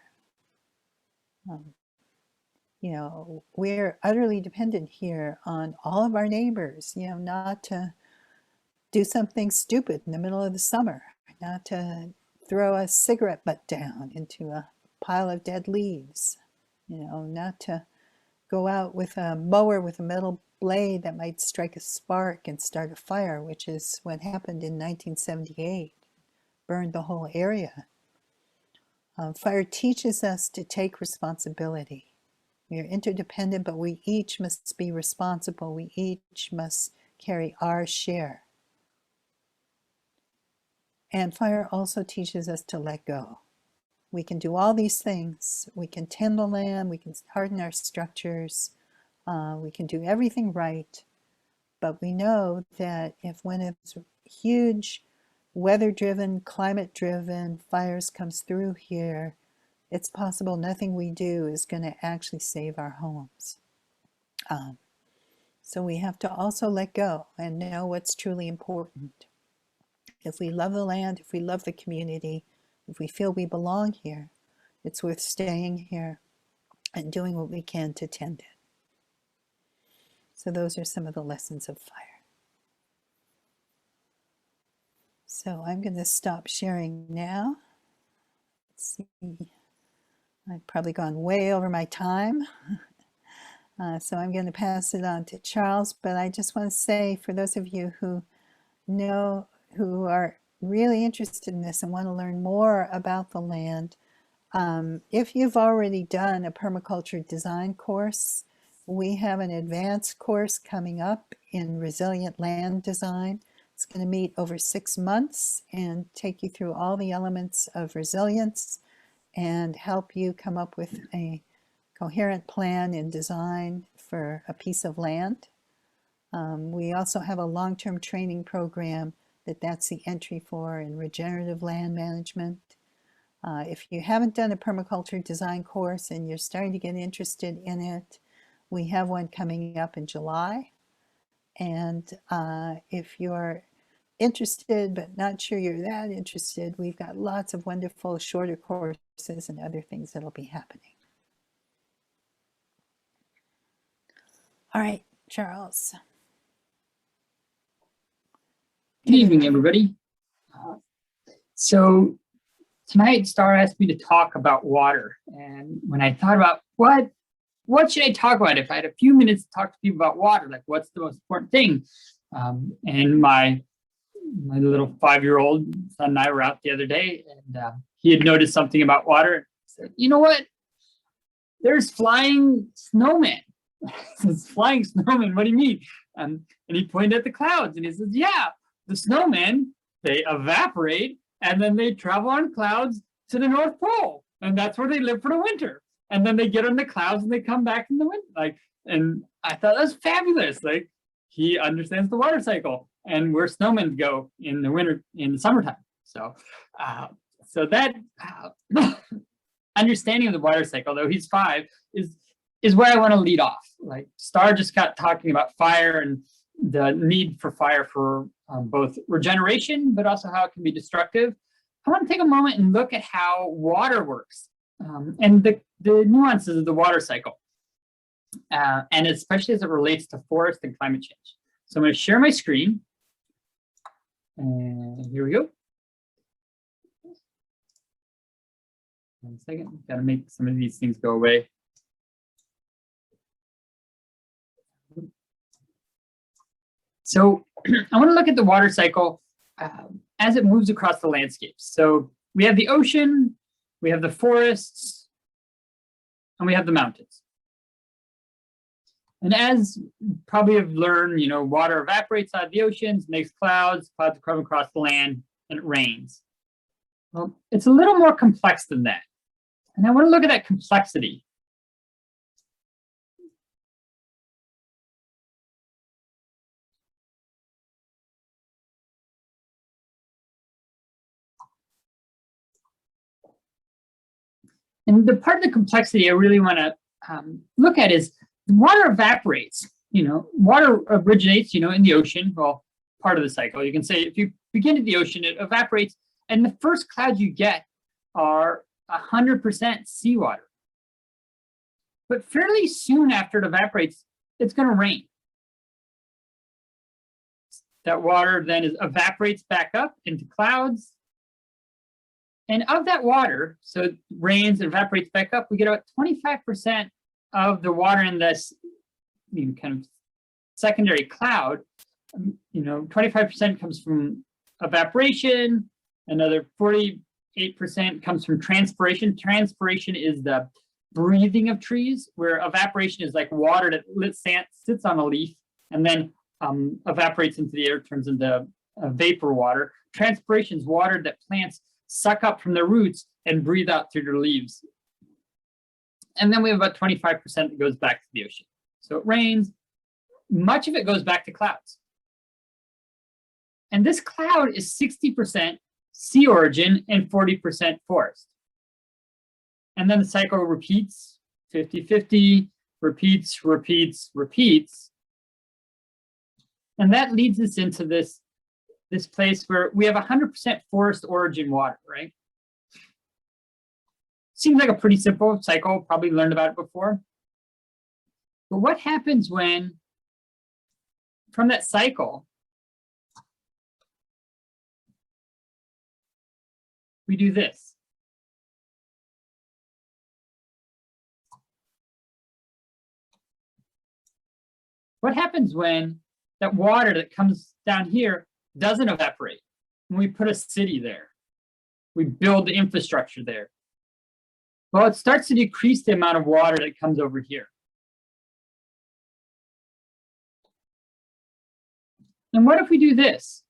We're utterly dependent here on all of our neighbors, not to do something stupid in the middle of the summer, not to throw a cigarette butt down into a pile of dead leaves, not to go out with a mower with a metal blade that might strike a spark and start a fire, which is what happened in 1978, burned the whole area. Fire teaches us to take responsibility. We are interdependent, but we each must be responsible. We each must carry our share. And fire also teaches us to let go. We can do all these things. We can tend the land, we can harden our structures, we can do everything right. But we know that if when it's huge weather-driven, climate-driven fires comes through here, it's possible nothing we do is going to actually save our homes. So we have to also let go and know what's truly important. If we love the land, if we love the community, if we feel we belong here, it's worth staying here and doing what we can to tend it. So those are some of the lessons of fire. So I'm going to stop sharing now. Let's see. I've probably gone way over my time. So I'm going to pass it on to Charles, but I just want to say, for those of you who know, who are really interested in this and want to learn more about the land, if you've already done a permaculture design course, we have an advanced course coming up in resilient land design. It's going to meet over 6 months and take you through all the elements of resilience and help you come up with a coherent plan and design for a piece of land. We also have a long-term training program that's the entry for in regenerative land management. If you haven't done a permaculture design course and you're starting to get interested in it, we have one coming up in July. And if you're interested but not sure you're that interested, we've got lots of wonderful shorter courses and other things that'll be happening. All right, Charles. Good evening, everybody. So tonight, Star asked me to talk about water. And when I thought about what should I talk about if I had a few minutes to talk to people about water, like what's the most important thing? And my little 5-year-old son and I were out the other day, and he had noticed something about water. He said, "You know what? There's flying snowmen." Says, "Flying snowmen? What do you mean?" And he pointed at the clouds, and he says, "Yeah, the snowmen, they evaporate, and then they travel on clouds to the North Pole, and that's where they live for the winter. And then they get on the clouds and they come back in the winter." Like, and I thought that was fabulous. Like, he understands the water cycle and where snowmen go in the winter, in the summertime. So, so that understanding of the water cycle, though he's 5, is where I want to lead off. Like, Star just got talking about fire and the need for fire for both regeneration, but also how it can be destructive. I want to take a moment and look at how water works and the nuances of the water cycle, and especially as it relates to forest and climate change. So I'm going to share my screen. And here we go. 1 second, got to make some of these things go away. So I want to look at the water cycle as it moves across the landscapes. So we have the ocean, we have the forests, and we have the mountains. And as probably have learned, you know, water evaporates out of the oceans, makes clouds come across the land, and it rains. Well, it's a little more complex than that. And I want to look at that complexity. And the part of the complexity I really want to look at is water evaporates. You know, water originates, you know, in the ocean. Well, part of the cycle. You can say if you begin at the ocean, it evaporates, and the first clouds you get are 100% seawater. But fairly soon after it evaporates, it's going to rain. That water then evaporates back up into clouds. And of that water, so it rains and evaporates back up, we get about 25% of the water in this, you know, kind of secondary cloud. You know, 25% comes from evaporation, another 48% comes from transpiration. Transpiration is the breathing of trees, where evaporation is like water that sits on a leaf and then evaporates into the air, turns into vapor water. Transpiration is water that plants suck up from their roots and breathe out through their leaves. And then we have about 25% that goes back to the ocean. So it rains. Much of it goes back to clouds. And this cloud is 60% sea origin and 40% forest. And then the cycle repeats, 50-50, repeats, repeats, repeats. And that leads us into this place where we have 100% forest origin water, right? Seems like a pretty simple cycle, probably learned about it before. But what happens when, from that cycle, we do this? What happens when that water that comes down here doesn't evaporate? When we put a city there, we build the infrastructure there. Well, it starts to decrease the amount of water that comes over here. And what if we do this?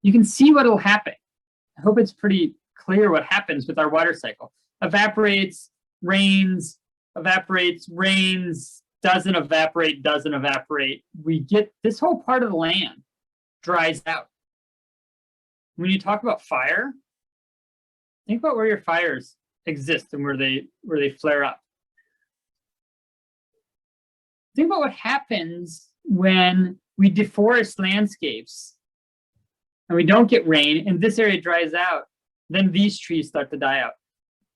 You can see what will happen. I hope it's pretty clear what happens with our water cycle. Evaporates, rains, evaporates, rains, doesn't evaporate, doesn't evaporate. We get this whole part of the land dries out. When you talk about fire, think about where your fires exist and where they flare up. Think about what happens when we deforest landscapes and we don't get rain and this area dries out, then these trees start to die out.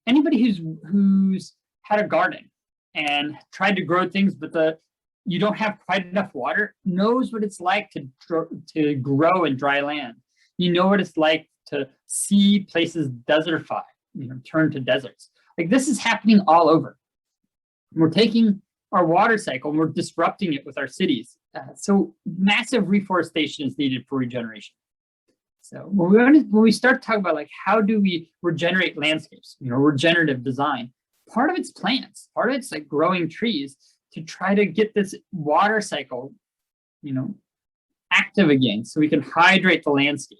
Anybody who's had a garden and tried to grow things, but you don't have quite enough water, knows what it's like to grow in dry land. You know what it's like to see places desertify, turn to deserts. Like this is happening all over. We're taking our water cycle and we're disrupting it with our cities. So massive reforestation is needed for regeneration. So when we start talking about like how do we regenerate landscapes, regenerative design, part of it's plants, part of it's like growing trees to try to get this water cycle, active again, so we can hydrate the landscape.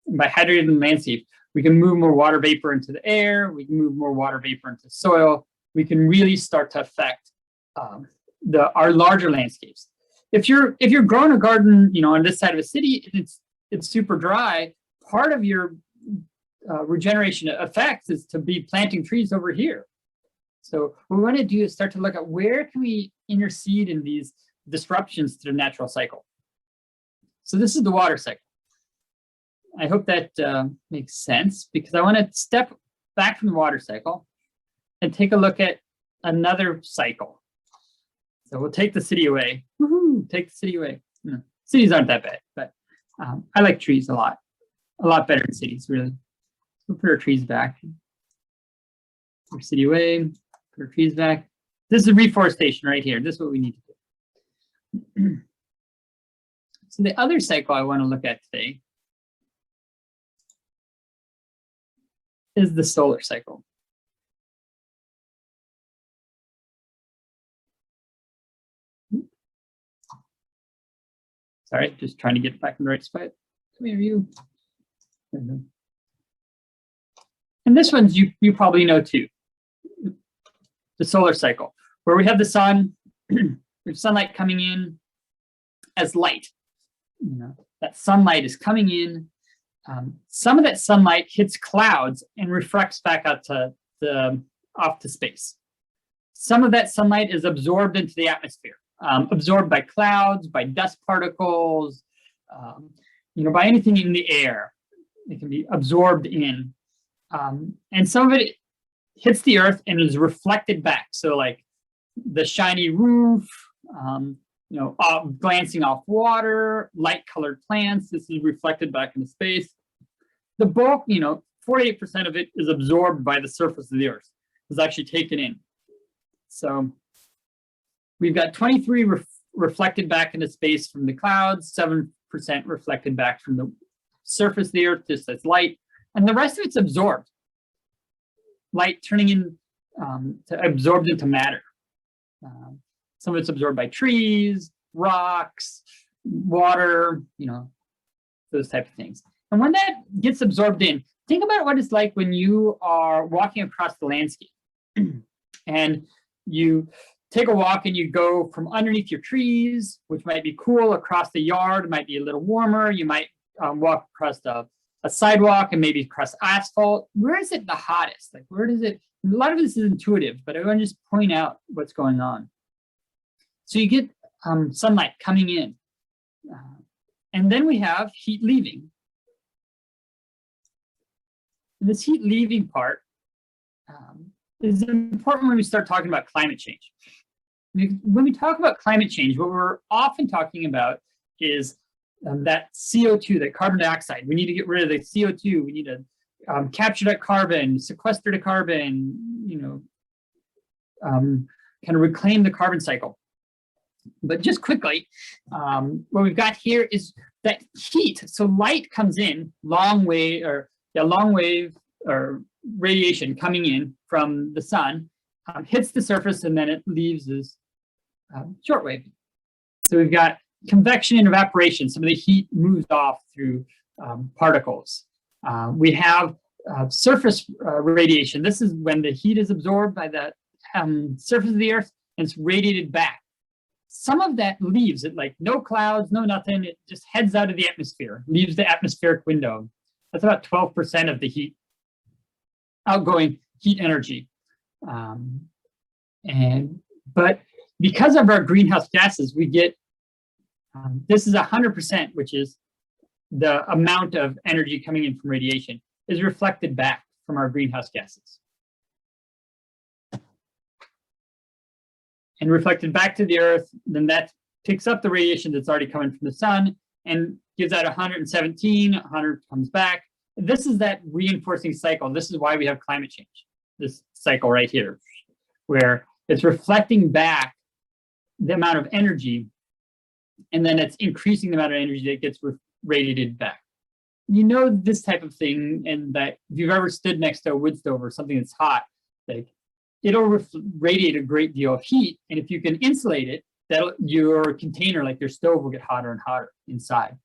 And by hydrating the landscape, we can move more water vapor into the air, we can move more water vapor into soil, we can really start to affect our larger landscapes. If you're growing a garden, on this side of a city, and it's super dry, part of your regeneration effects is to be planting trees over here. So what we want to do is start to look at where can we intercede in these disruptions to the natural cycle. So this is the water cycle. I hope that makes sense, because I want to step back from the water cycle and take a look at another cycle. So we'll take the city away. Woohoo, take the city away. Cities aren't that bad, but I like trees a lot better than cities, really. We'll put our trees back. Put our city away, put our trees back. This is reforestation right here. This is what we need to do. So the other cycle I want to look at today is the solar cycle. Sorry, just trying to get back in the right spot. Come here, you. And this one you probably know too. The solar cycle, where we have the sun, we have sunlight coming in as light. That sunlight is coming in. Some of that sunlight hits clouds and reflects back out to off to space. Some of that sunlight is absorbed into the atmosphere, absorbed by clouds, by dust particles, by anything in the air. It can be absorbed in. And some of it hits the earth and is reflected back. So like the shiny roof, glancing off water, light colored plants, this is reflected back into space. The bulk, 48% of it is absorbed by the surface of the earth, is actually taken in. So we've got 23 reflected back into space from the clouds, 7% reflected back from the surface of the earth, just as light. And the rest of it's absorbed. Light turning in, absorbed into matter. Some of it's absorbed by trees, rocks, water, those type of things. And when that gets absorbed in, think about what it's like when you are walking across the landscape and you take a walk and you go from underneath your trees, which might be cool, across the yard, might be a little warmer. You might walk across a sidewalk and maybe across asphalt. Where is it the hottest? Like, where does it? A lot of this is intuitive, but I want to just point out what's going on. So you get sunlight coming in, and then we have heat leaving. And this heat leaving part is important when we start talking about climate change. When we talk about climate change, what we're often talking about is that CO2, that carbon dioxide. We need to get rid of the CO2. We need to capture that carbon, sequester the carbon, kind of reclaim the carbon cycle. But just quickly, what we've got here is that heat. So light comes in, long wave or radiation coming in from the sun, hits the surface, and then it leaves as shortwave. So we've got convection and evaporation. Some of the heat moves off through particles. We have surface radiation. This is when the heat is absorbed by the surface of the earth and it's radiated back. Some of that leaves it, like no clouds, no nothing. It just heads out of the atmosphere, leaves the atmospheric window. That's about 12% of the heat, outgoing heat energy. But because of our greenhouse gases, we get, this is 100%, which is the amount of energy coming in from radiation, is reflected back from our greenhouse gases. And reflected back to the earth, then that picks up the radiation that's already coming from the sun and gives out 117, 100 comes back. This is that reinforcing cycle. This is why we have climate change, this cycle right here, where it's reflecting back the amount of energy, and then it's increasing the amount of energy that gets radiated back. This type of thing, and that if you've ever stood next to a wood stove or something that's hot, like it'll radiate a great deal of heat, and if you can insulate it, your container, like your stove, will get hotter and hotter inside.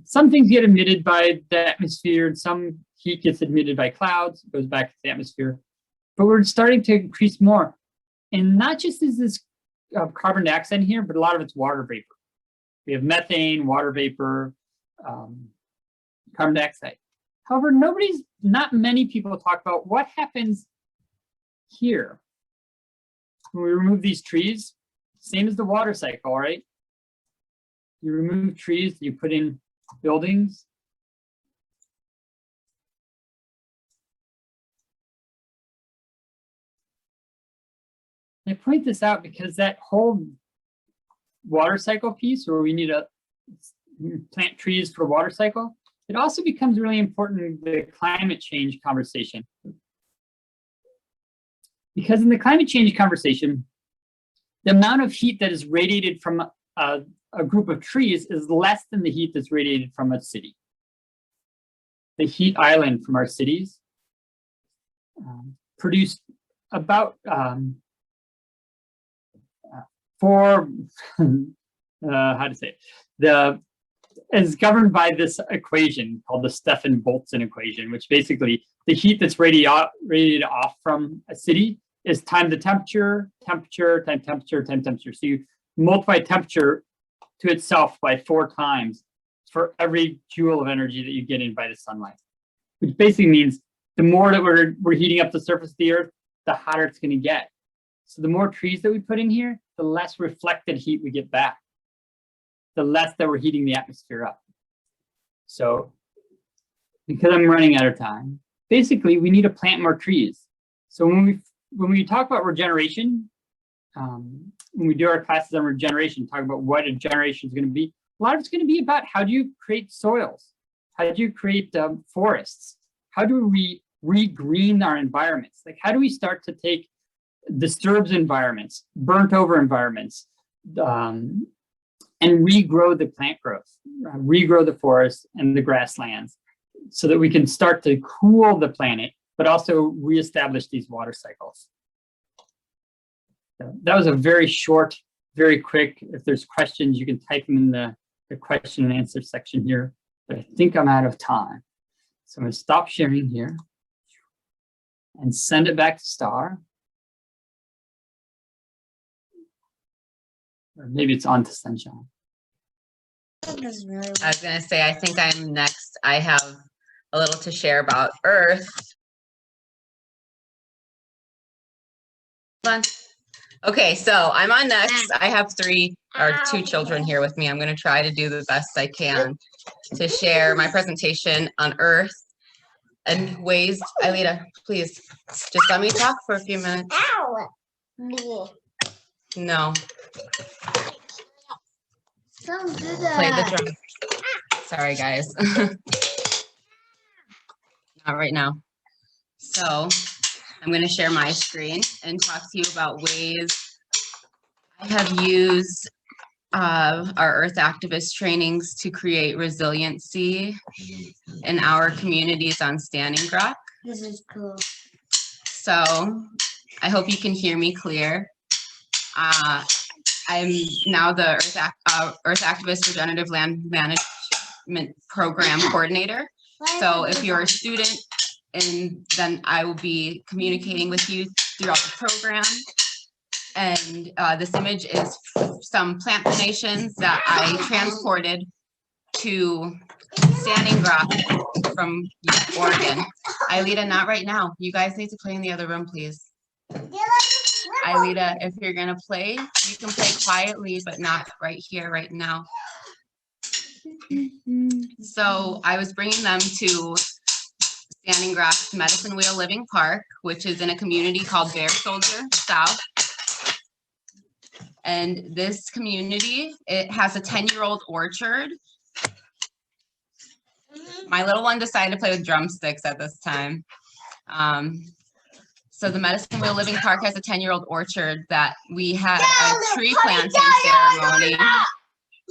Some things get emitted by the atmosphere, and some heat gets emitted by clouds, goes back to the atmosphere. But we're starting to increase more. And not just is this carbon dioxide in here, but a lot of it's water vapor. We have methane, water vapor, carbon dioxide. However, not many people talk about what happens here. When we remove these trees, same as the water cycle, right? You remove trees, you put in buildings. I point this out because that whole water cycle piece, where we need to plant trees for water cycle, it also becomes really important in the climate change conversation. Because in the climate change conversation, the amount of heat that is radiated from a group of trees is less than the heat that's radiated from a city. The heat island from our cities produce about is governed by this equation called the Stefan-Boltzmann equation, which basically the heat that's radiated off from a city is time the temperature, temperature, time temperature, time temperature. So you multiply temperature to itself by 4 times for every joule of energy that you get in by the sunlight, which basically means the more that we're heating up the surface of the earth, the hotter it's going to get. So the more trees that we put in here, the less reflected heat we get back, the less that we're heating the atmosphere up. So because I'm running out of time, basically we need to plant more trees. So when we talk about regeneration, when we do our classes on regeneration, talk about what a generation is going to be, a lot of it's going to be about how do you create soils? How do you create forests? How do we re-green our environments? Like, how do we start to take disturbed environments, burnt over environments, and regrow the plant growth, regrow the forests and the grasslands, so that we can start to cool the planet, but also reestablish these water cycles. So that was a very short, very quick. If there's questions, you can type them in the question and answer section here. But I think I'm out of time. So I'm going to stop sharing here and send it back to Star. Or maybe it's on to Sunshine. I was going to say, I think I'm next. I have a little to share about Earth. Hold on. Okay, so I'm on next. I have two children here with me. I'm going to try to do the best I can to share my presentation on Earth and ways. Ailita, please, just let me talk for a few minutes. Ow! No. Don't do Play the that. drum. Sorry, guys. Not right now. So I'm going to share my screen and talk to you about ways I have used our Earth activist trainings to create resiliency in our communities on Standing Rock. This is cool. So I hope you can hear me clear. I'm now the Earth Activist Regenerative Land Management Program Coordinator. So if you're a student, and then I will be communicating with you throughout the program. And this image is some plant donations that I transported to Standing Rock from Oregon. Ailita, not right now. You guys need to play in the other room, please. Ailita, if you're gonna play, you can play quietly, but not right here, right now. So I was bringing them to Standing Rock's Medicine Wheel Living Park, which is in a community called Bear Soldier South. And this community, it has a 10-year-old orchard. My little one decided to play with drumsticks at this time. So the Medicine Wheel Living Park has a 10-year-old orchard that we had a tree planting ceremony.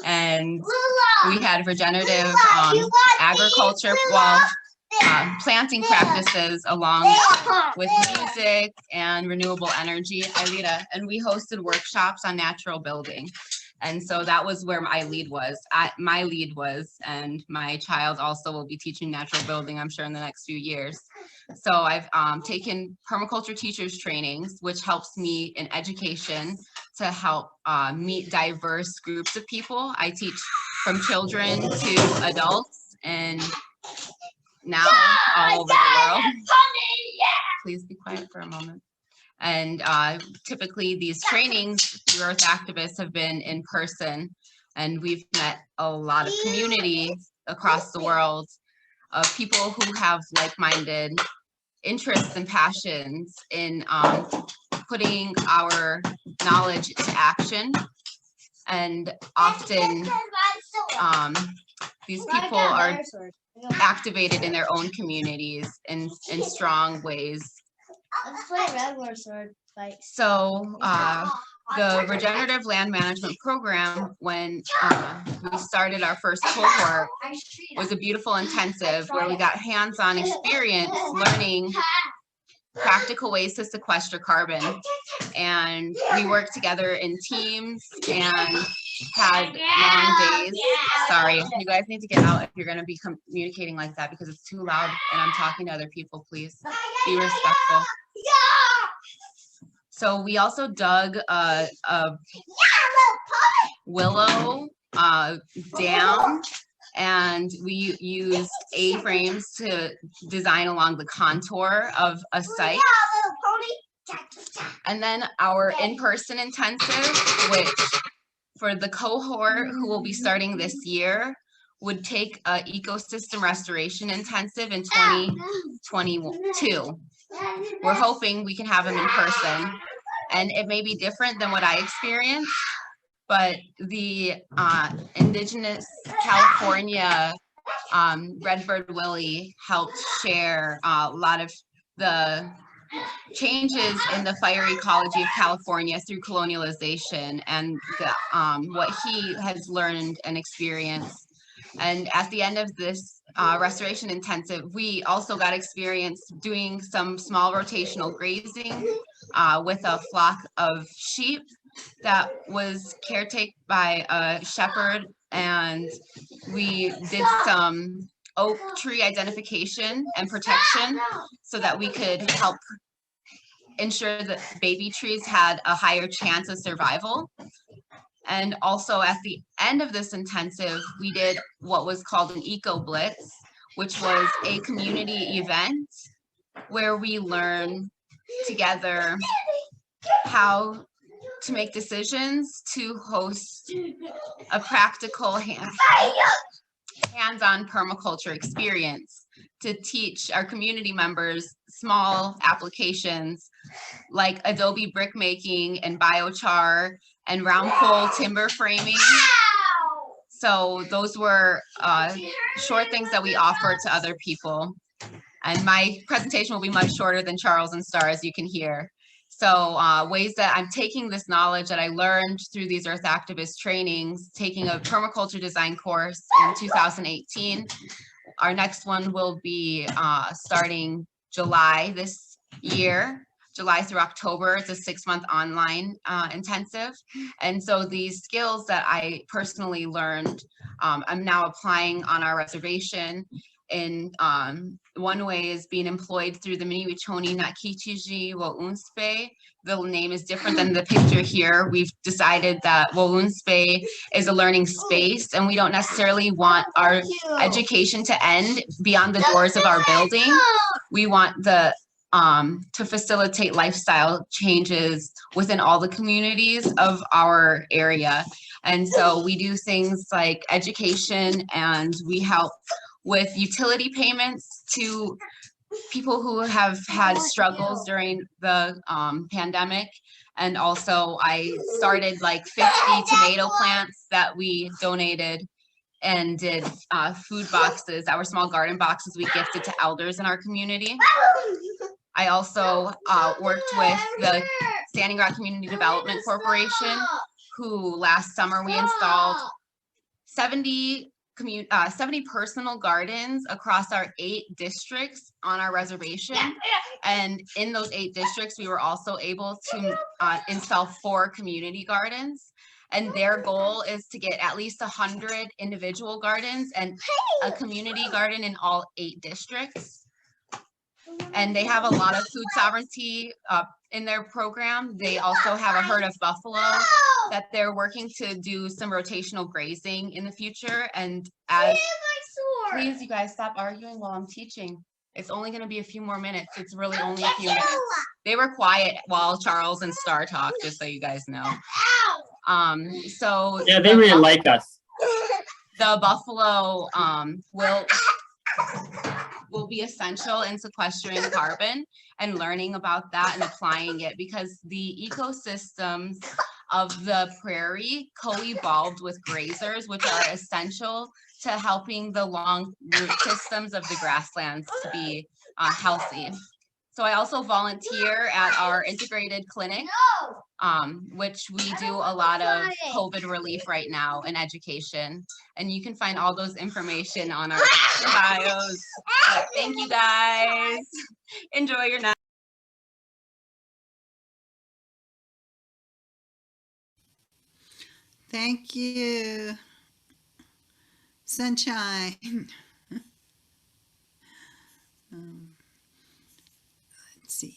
And we had regenerative agriculture, planting practices along with music and renewable energy, Ailita, and we hosted workshops on natural building. And so that was where my lead was, and my child also will be teaching natural building, I'm sure, in the next few years. So I've taken permaculture teachers trainings, which helps me in education to help meet diverse groups of people. I teach from children to adults and now all over the world. Please be quiet for a moment. And typically these trainings through Earth Activists have been in person, and we've met a lot of communities across the world of people who have like-minded interests and passions in putting our knowledge into action. And often these people are activated in their own communities in strong ways. Let's play regular sword fight. So the regenerative land management program, when we started our first cohort, was a beautiful intensive where we got hands-on experience learning practical ways to sequester carbon. And we worked together in teams and had long days. Sorry, you guys need to get out if you're going to be communicating like that, because it's too loud and I'm talking to other people. Please be respectful. So we also dug a willow dam, and we used A-frames to design along the contour of a site. And then our in-person intensive, which for the cohort who will be starting this year, would take an ecosystem restoration intensive in 2022. We're hoping we can have them in person, and it may be different than what I experienced, but the Indigenous California Redbird Willie helped share a lot of the changes in the fire ecology of California through colonialization and what he has learned and experienced. And at the end of this restoration intensive, we also got experience doing some small rotational grazing with a flock of sheep that was caretaken by a shepherd, and we did some oak tree identification and protection so that we could help ensure that baby trees had a higher chance of survival. And also at the end of this intensive, we did what was called an Eco Blitz, which was a community event where we learn together how to make decisions to host a practical hands-on permaculture experience to teach our community members small applications like adobe brick making and biochar and round pole timber framing. So those were short things that we offered to other people. And my presentation will be much shorter than Charles and Star, as you can hear. So ways that I'm taking this knowledge that I learned through these Earth Activist trainings, taking a permaculture design course in 2018. Our next one will be starting July this year, July through October. It's a 6-month online intensive. And so these skills that I personally learned, I'm now applying on our reservation. In one way is being employed through the Miniwichoni Nakitiji Waunspe. The name is different than the picture here. We've decided that Waunspe is a learning space, and we don't necessarily want our education to end beyond the doors of our building. We want the to facilitate lifestyle changes within all the communities of our area. And so we do things like education, and we help with utility payments to people who have had struggles during the pandemic. And also I started like 50 tomato plants that we donated and did food boxes, our small garden boxes we gifted to elders in our community. I also worked with the Standing Rock Community Development Corporation, who last summer we installed 70 personal gardens across our 8 districts on our reservation. And in those 8 districts, we were also able to install 4 community gardens. And their goal is to get at least 100 individual gardens and a community garden in all 8 districts. And they have a lot of food sovereignty in their program. They also have a herd of buffalo that they're working to do some rotational grazing in the future. And as, please, you guys stop arguing while I'm teaching. It's only going to be a few more minutes. It's really only a few minutes. They were quiet while Charles and Star talked, just so you guys know. So yeah, they really like us. The buffalo will be essential in sequestering carbon and learning about that and applying it, because the ecosystems of the prairie co-evolved with grazers, which are essential to helping the long root systems of the grasslands to be healthy. So I also volunteer at our integrated clinic, which we do a lot of COVID relief right now in education. And you can find all those information on our bios. But thank you guys. Enjoy your night. Thank you, Sunshine. Let's see.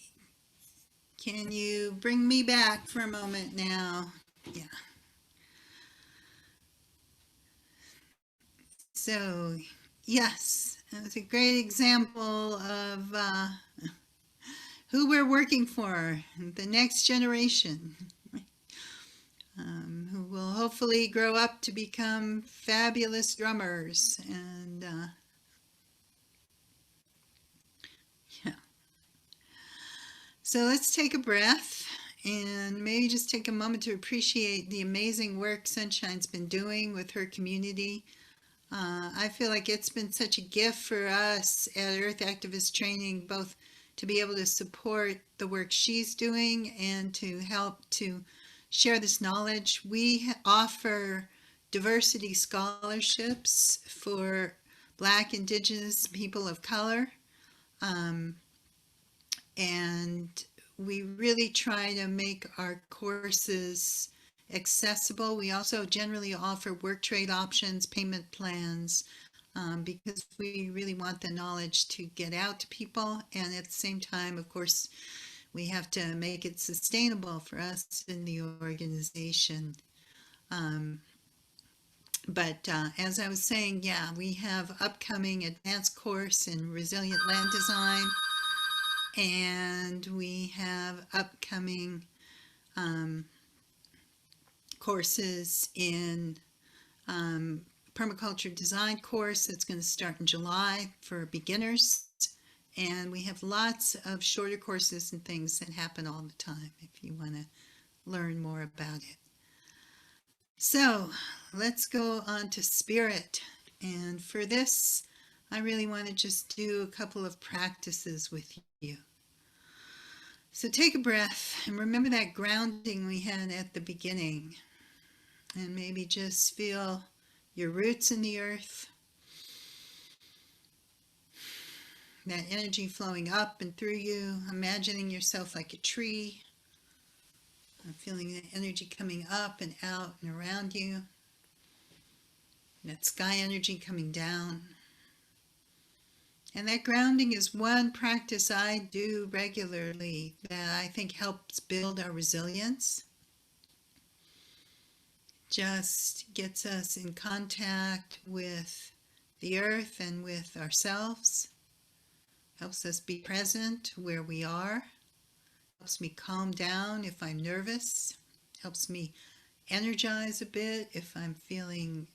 Can you bring me back for a moment now? Yeah. So, yes, that's a great example of who we're working for, the next generation, who will hopefully grow up to become fabulous drummers. And yeah. So let's take a breath and maybe just take a moment to appreciate the amazing work Sunshine's been doing with her community. I feel like it's been such a gift for us at Earth Activist Training, both to be able to support the work she's doing and to help to share this knowledge. We offer diversity scholarships for Black, Indigenous, people of color. And we really try to make our courses accessible. We also generally offer work trade options, payment plans, because we really want the knowledge to get out to people. And at the same time, of course, we have to make it sustainable for us in the organization. But as I was saying, yeah, we have upcoming advanced course in resilient land design, and we have upcoming courses in permaculture design course that's going to start in July for beginners. And we have lots of shorter courses and things that happen all the time if you want to learn more about it. So let's go on to spirit. And for this, I really want to just do a couple of practices with you. So take a breath and remember that grounding we had at the beginning. And maybe just feel your roots in the earth, that energy flowing up and through you, imagining yourself like a tree, and feeling the energy coming up and out and around you, that sky energy coming down. And that grounding is one practice I do regularly that I think helps build our resilience. Just gets us in contact with the earth and with ourselves. Helps us be present where we are. Helps me calm down if I'm nervous. Helps me energize a bit if I'm feeling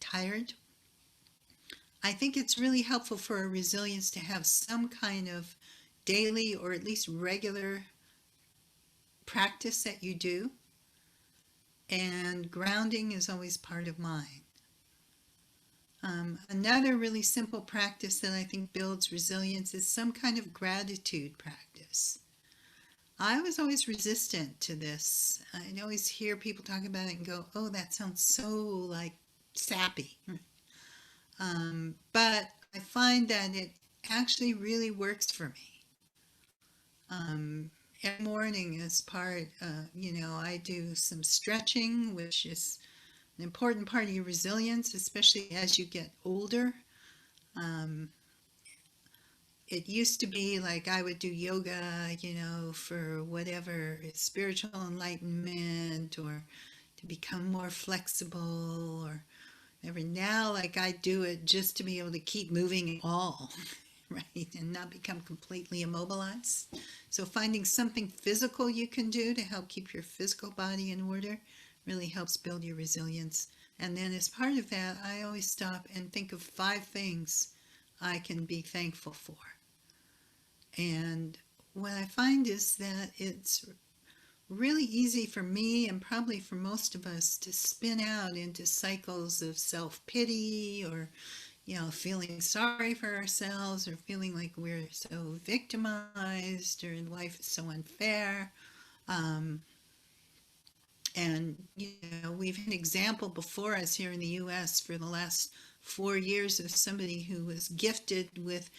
tired. I think it's really helpful for our resilience to have some kind of daily or at least regular practice that you do. And grounding is always part of mine. Another really simple practice that I think builds resilience is some kind of gratitude practice. I was always resistant to this. I'd always hear people talk about it and go, oh, that sounds so like sappy. But I find that it actually really works for me. Every morning as part, I do some stretching, which is an important part of your resilience, especially as you get older. It used to be like I would do yoga, for whatever, spiritual enlightenment or to become more flexible or whatever. Now, like I do it just to be able to keep moving at all, right? And not become completely immobilized. So finding something physical you can do to help keep your physical body in order really helps build your resilience. And then as part of that, I always stop and think of 5 things I can be thankful for. And what I find is that it's really easy for me and probably for most of us to spin out into cycles of self-pity or, feeling sorry for ourselves or feeling like we're so victimized or life is so unfair. And, we've had an example before us here in the U.S. for the last 4 years of somebody who was gifted with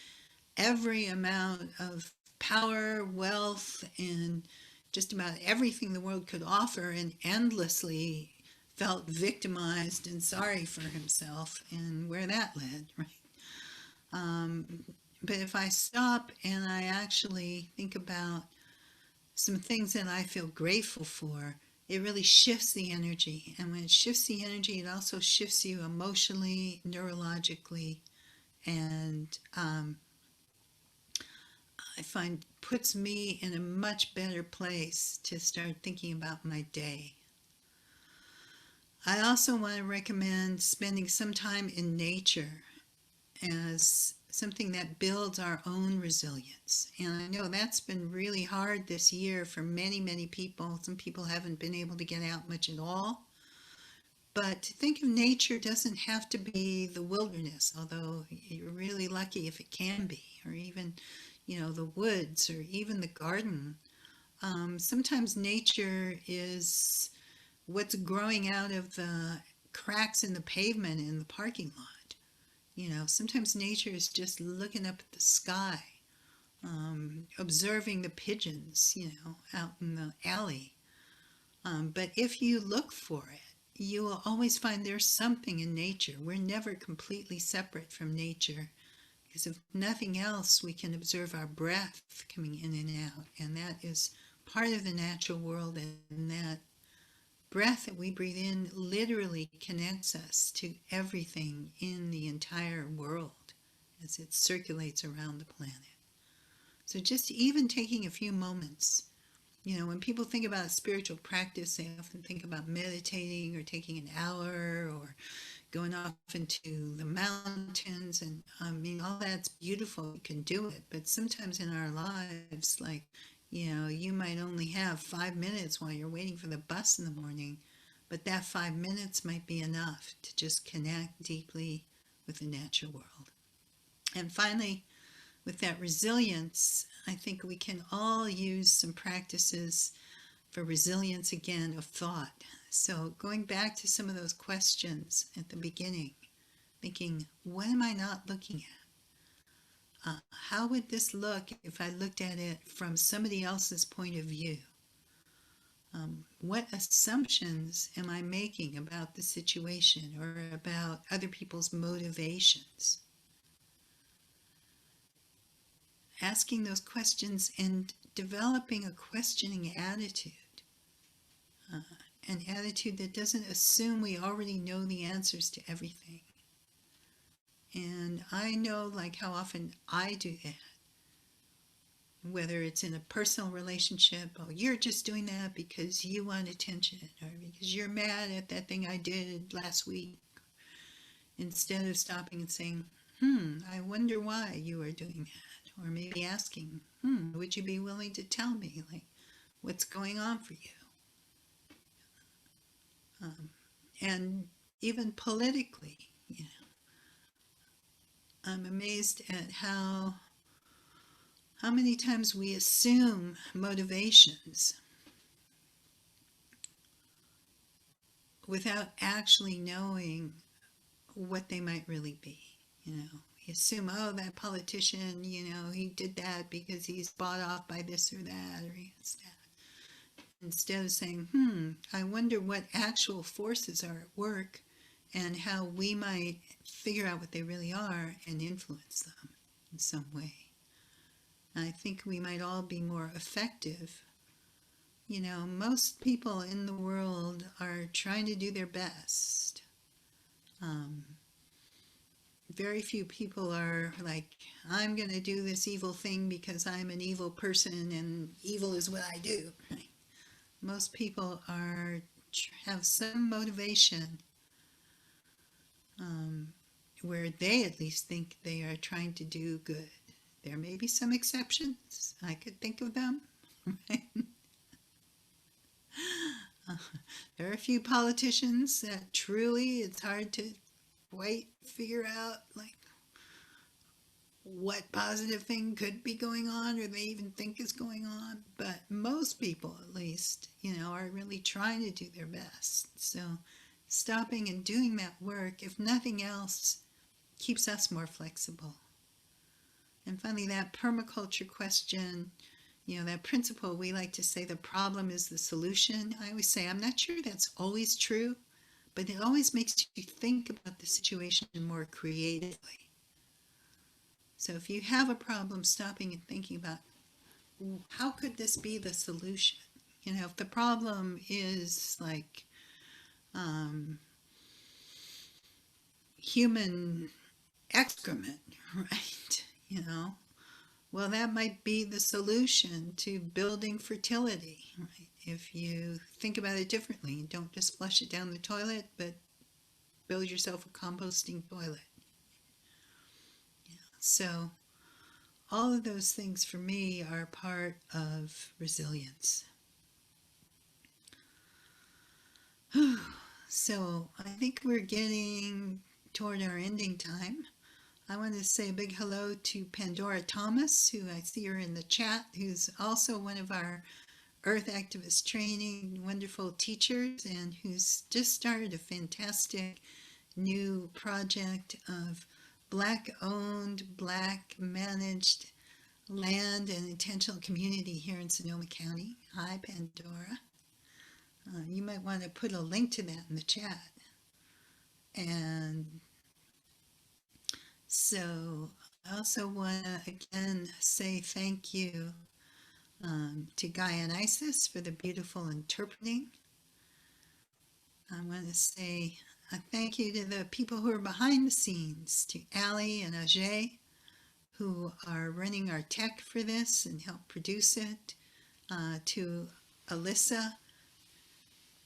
every amount of power, wealth, and just about everything the world could offer, and endlessly felt victimized and sorry for himself, and where that led, right? But if I stop and I actually think about some things that I feel grateful for, it really shifts the energy. And when it shifts the energy, it also shifts you emotionally, neurologically, and I find puts me in a much better place to start thinking about my day. I also want to recommend spending some time in nature as something that builds our own resilience. And I know that's been really hard this year for many, many people. Some people haven't been able to get out much at all. But to think of nature doesn't have to be the wilderness, although you're really lucky if it can be, or even, the woods or even the garden. Sometimes nature is what's growing out of the cracks in the pavement in the parking lot. Sometimes nature is just looking up at the sky, observing the pigeons, out in the alley. But if you look for it, you will always find there's something in nature. We're never completely separate from nature, because if nothing else, we can observe our breath coming in and out, and that is part of the natural world, and that breath that we breathe in literally connects us to everything in the entire world as it circulates around the planet. So just even taking a few moments, when people think about spiritual practice, they often think about meditating or taking an hour or going off into the mountains. And all that's beautiful. You can do it. But sometimes in our lives, you might only have 5 minutes while you're waiting for the bus in the morning. But that 5 minutes might be enough to just connect deeply with the natural world. And finally, with that resilience, I think we can all use some practices for resilience again of thought. So going back to some of those questions at the beginning, thinking, what am I not looking at? How would this look if I looked at it from somebody else's point of view? What assumptions am I making about the situation or about other people's motivations? Asking those questions and developing a questioning attitude, an attitude that doesn't assume we already know the answers to everything. And I know how often I do that, whether it's in a personal relationship, oh, you're just doing that because you want attention, or because you're mad at that thing I did last week, instead of stopping and saying, I wonder why you are doing that. Or maybe asking, would you be willing to tell me, what's going on for you? And even politically, I'm amazed at how many times we assume motivations without actually knowing what they might really be. We assume, oh, that politician, he did that because he's bought off by this or that, or he has that. Instead of saying, I wonder what actual forces are at work and how we might figure out what they really are and influence them in some way. I think we might all be more effective. Most people in the world are trying to do their best. Very few people are like, I'm going to do this evil thing because I'm an evil person and evil is what I do. Right? Most people have some motivation where they at least think they are trying to do good. There may be some exceptions. I could think of them. Right? There are a few politicians that truly it's hard to quite figure out what positive thing could be going on or they even think is going on. But most people, at least, are really trying to do their best. So stopping and doing that work, if nothing else, keeps us more flexible. And finally, that permaculture question, that principle, we like to say the problem is the solution. I always say, I'm not sure that's always true, but it always makes you think about the situation more creatively. So if you have a problem, stopping and thinking about, how could this be the solution? If the problem is human excrement, right? Well, that might be the solution to building fertility, right? If you think about it differently, don't just flush it down the toilet, but build yourself a composting toilet. So all of those things for me are part of resilience. So I think we're getting toward our ending time. I want to say a big hello to Pandora Thomas, who I see her in the chat, who's also one of our Earth Activist Training wonderful teachers and who's just started a fantastic new project of Black-owned, Black-managed land and intentional community here in Sonoma County. Hi, Pandora. You might want to put a link to that in the chat. And so I also want to again say thank you to Guy and Isis for the beautiful interpreting. I want to say a thank you to the people who are behind the scenes, to Ali and Ajay, who are running our tech for this and help produce it, to Alyssa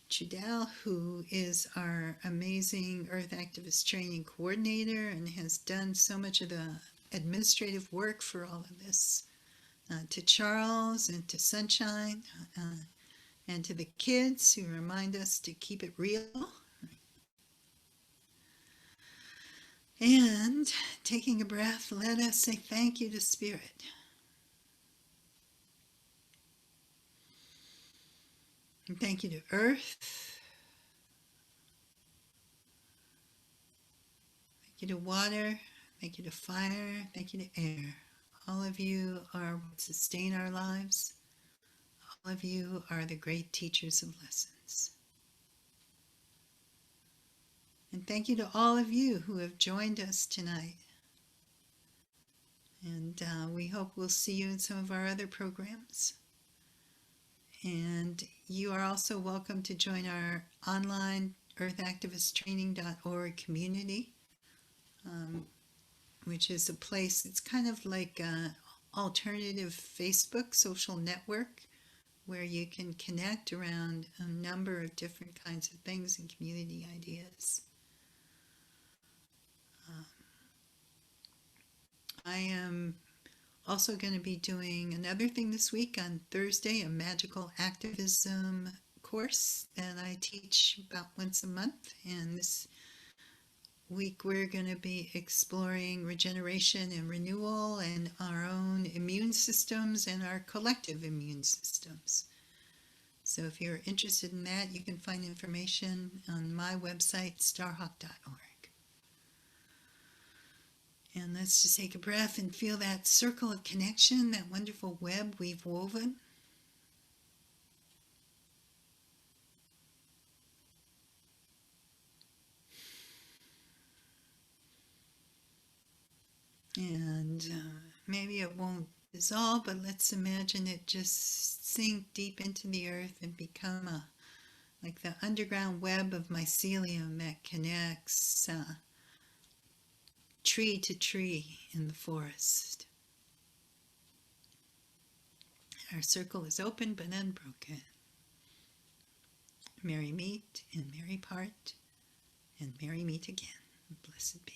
Trudell, who is our amazing Earth Activist Training Coordinator and has done so much of the administrative work for all of this, to Charles and to Sunshine, and to the kids who remind us to keep it real. And taking a breath, let us say thank you to Spirit. And thank you to Earth. Thank you to water. Thank you to fire. Thank you to air. All of you are what sustain our lives. All of you are the great teachers of lessons. And thank you to all of you who have joined us tonight. And we hope we'll see you in some of our other programs. And you are also welcome to join our online earthactivisttraining.org community, which is a place, it's kind of like an alternative Facebook social network where you can connect around a number of different kinds of things and community ideas. I am also going to be doing another thing this week on Thursday, a magical activism course that I teach about once a month. And this week we're going to be exploring regeneration and renewal and our own immune systems and our collective immune systems. So if you're interested in that, you can find information on my website, starhawk.org. And let's just take a breath and feel that circle of connection, that wonderful web we've woven. And maybe it won't dissolve, but let's imagine it just sink deep into the earth and become like the underground web of mycelium that connects tree to tree in the forest. Our circle is open but unbroken. Merry meet and merry part, and merry meet again. Blessed be.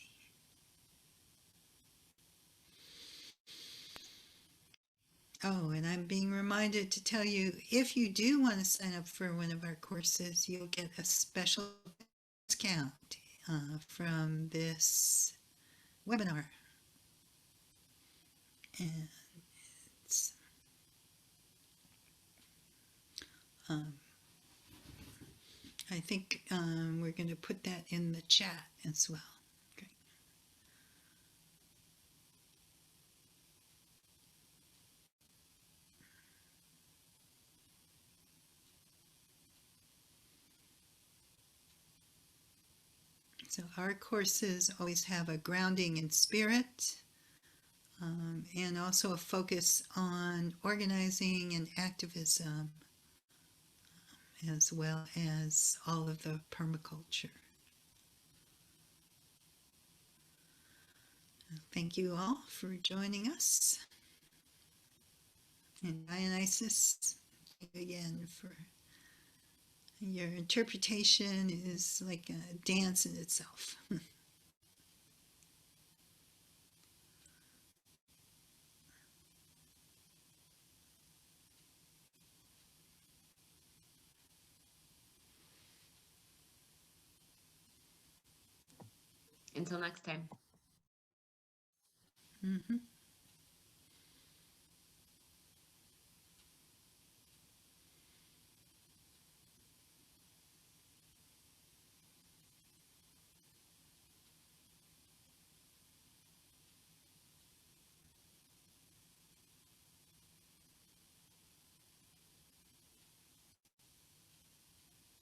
Oh, and I'm being reminded to tell you, if you do want to sign up for one of our courses, you'll get a special discount from this webinar. And it's I think we're going to put that in the chat as well. Okay. So our courses always have a grounding in spirit, and also a focus on organizing and activism, as well as all of the permaculture. Thank you all for joining us. And Dionysus, thank you again for your interpretation is like a dance in itself. Until next time. Mm-hmm.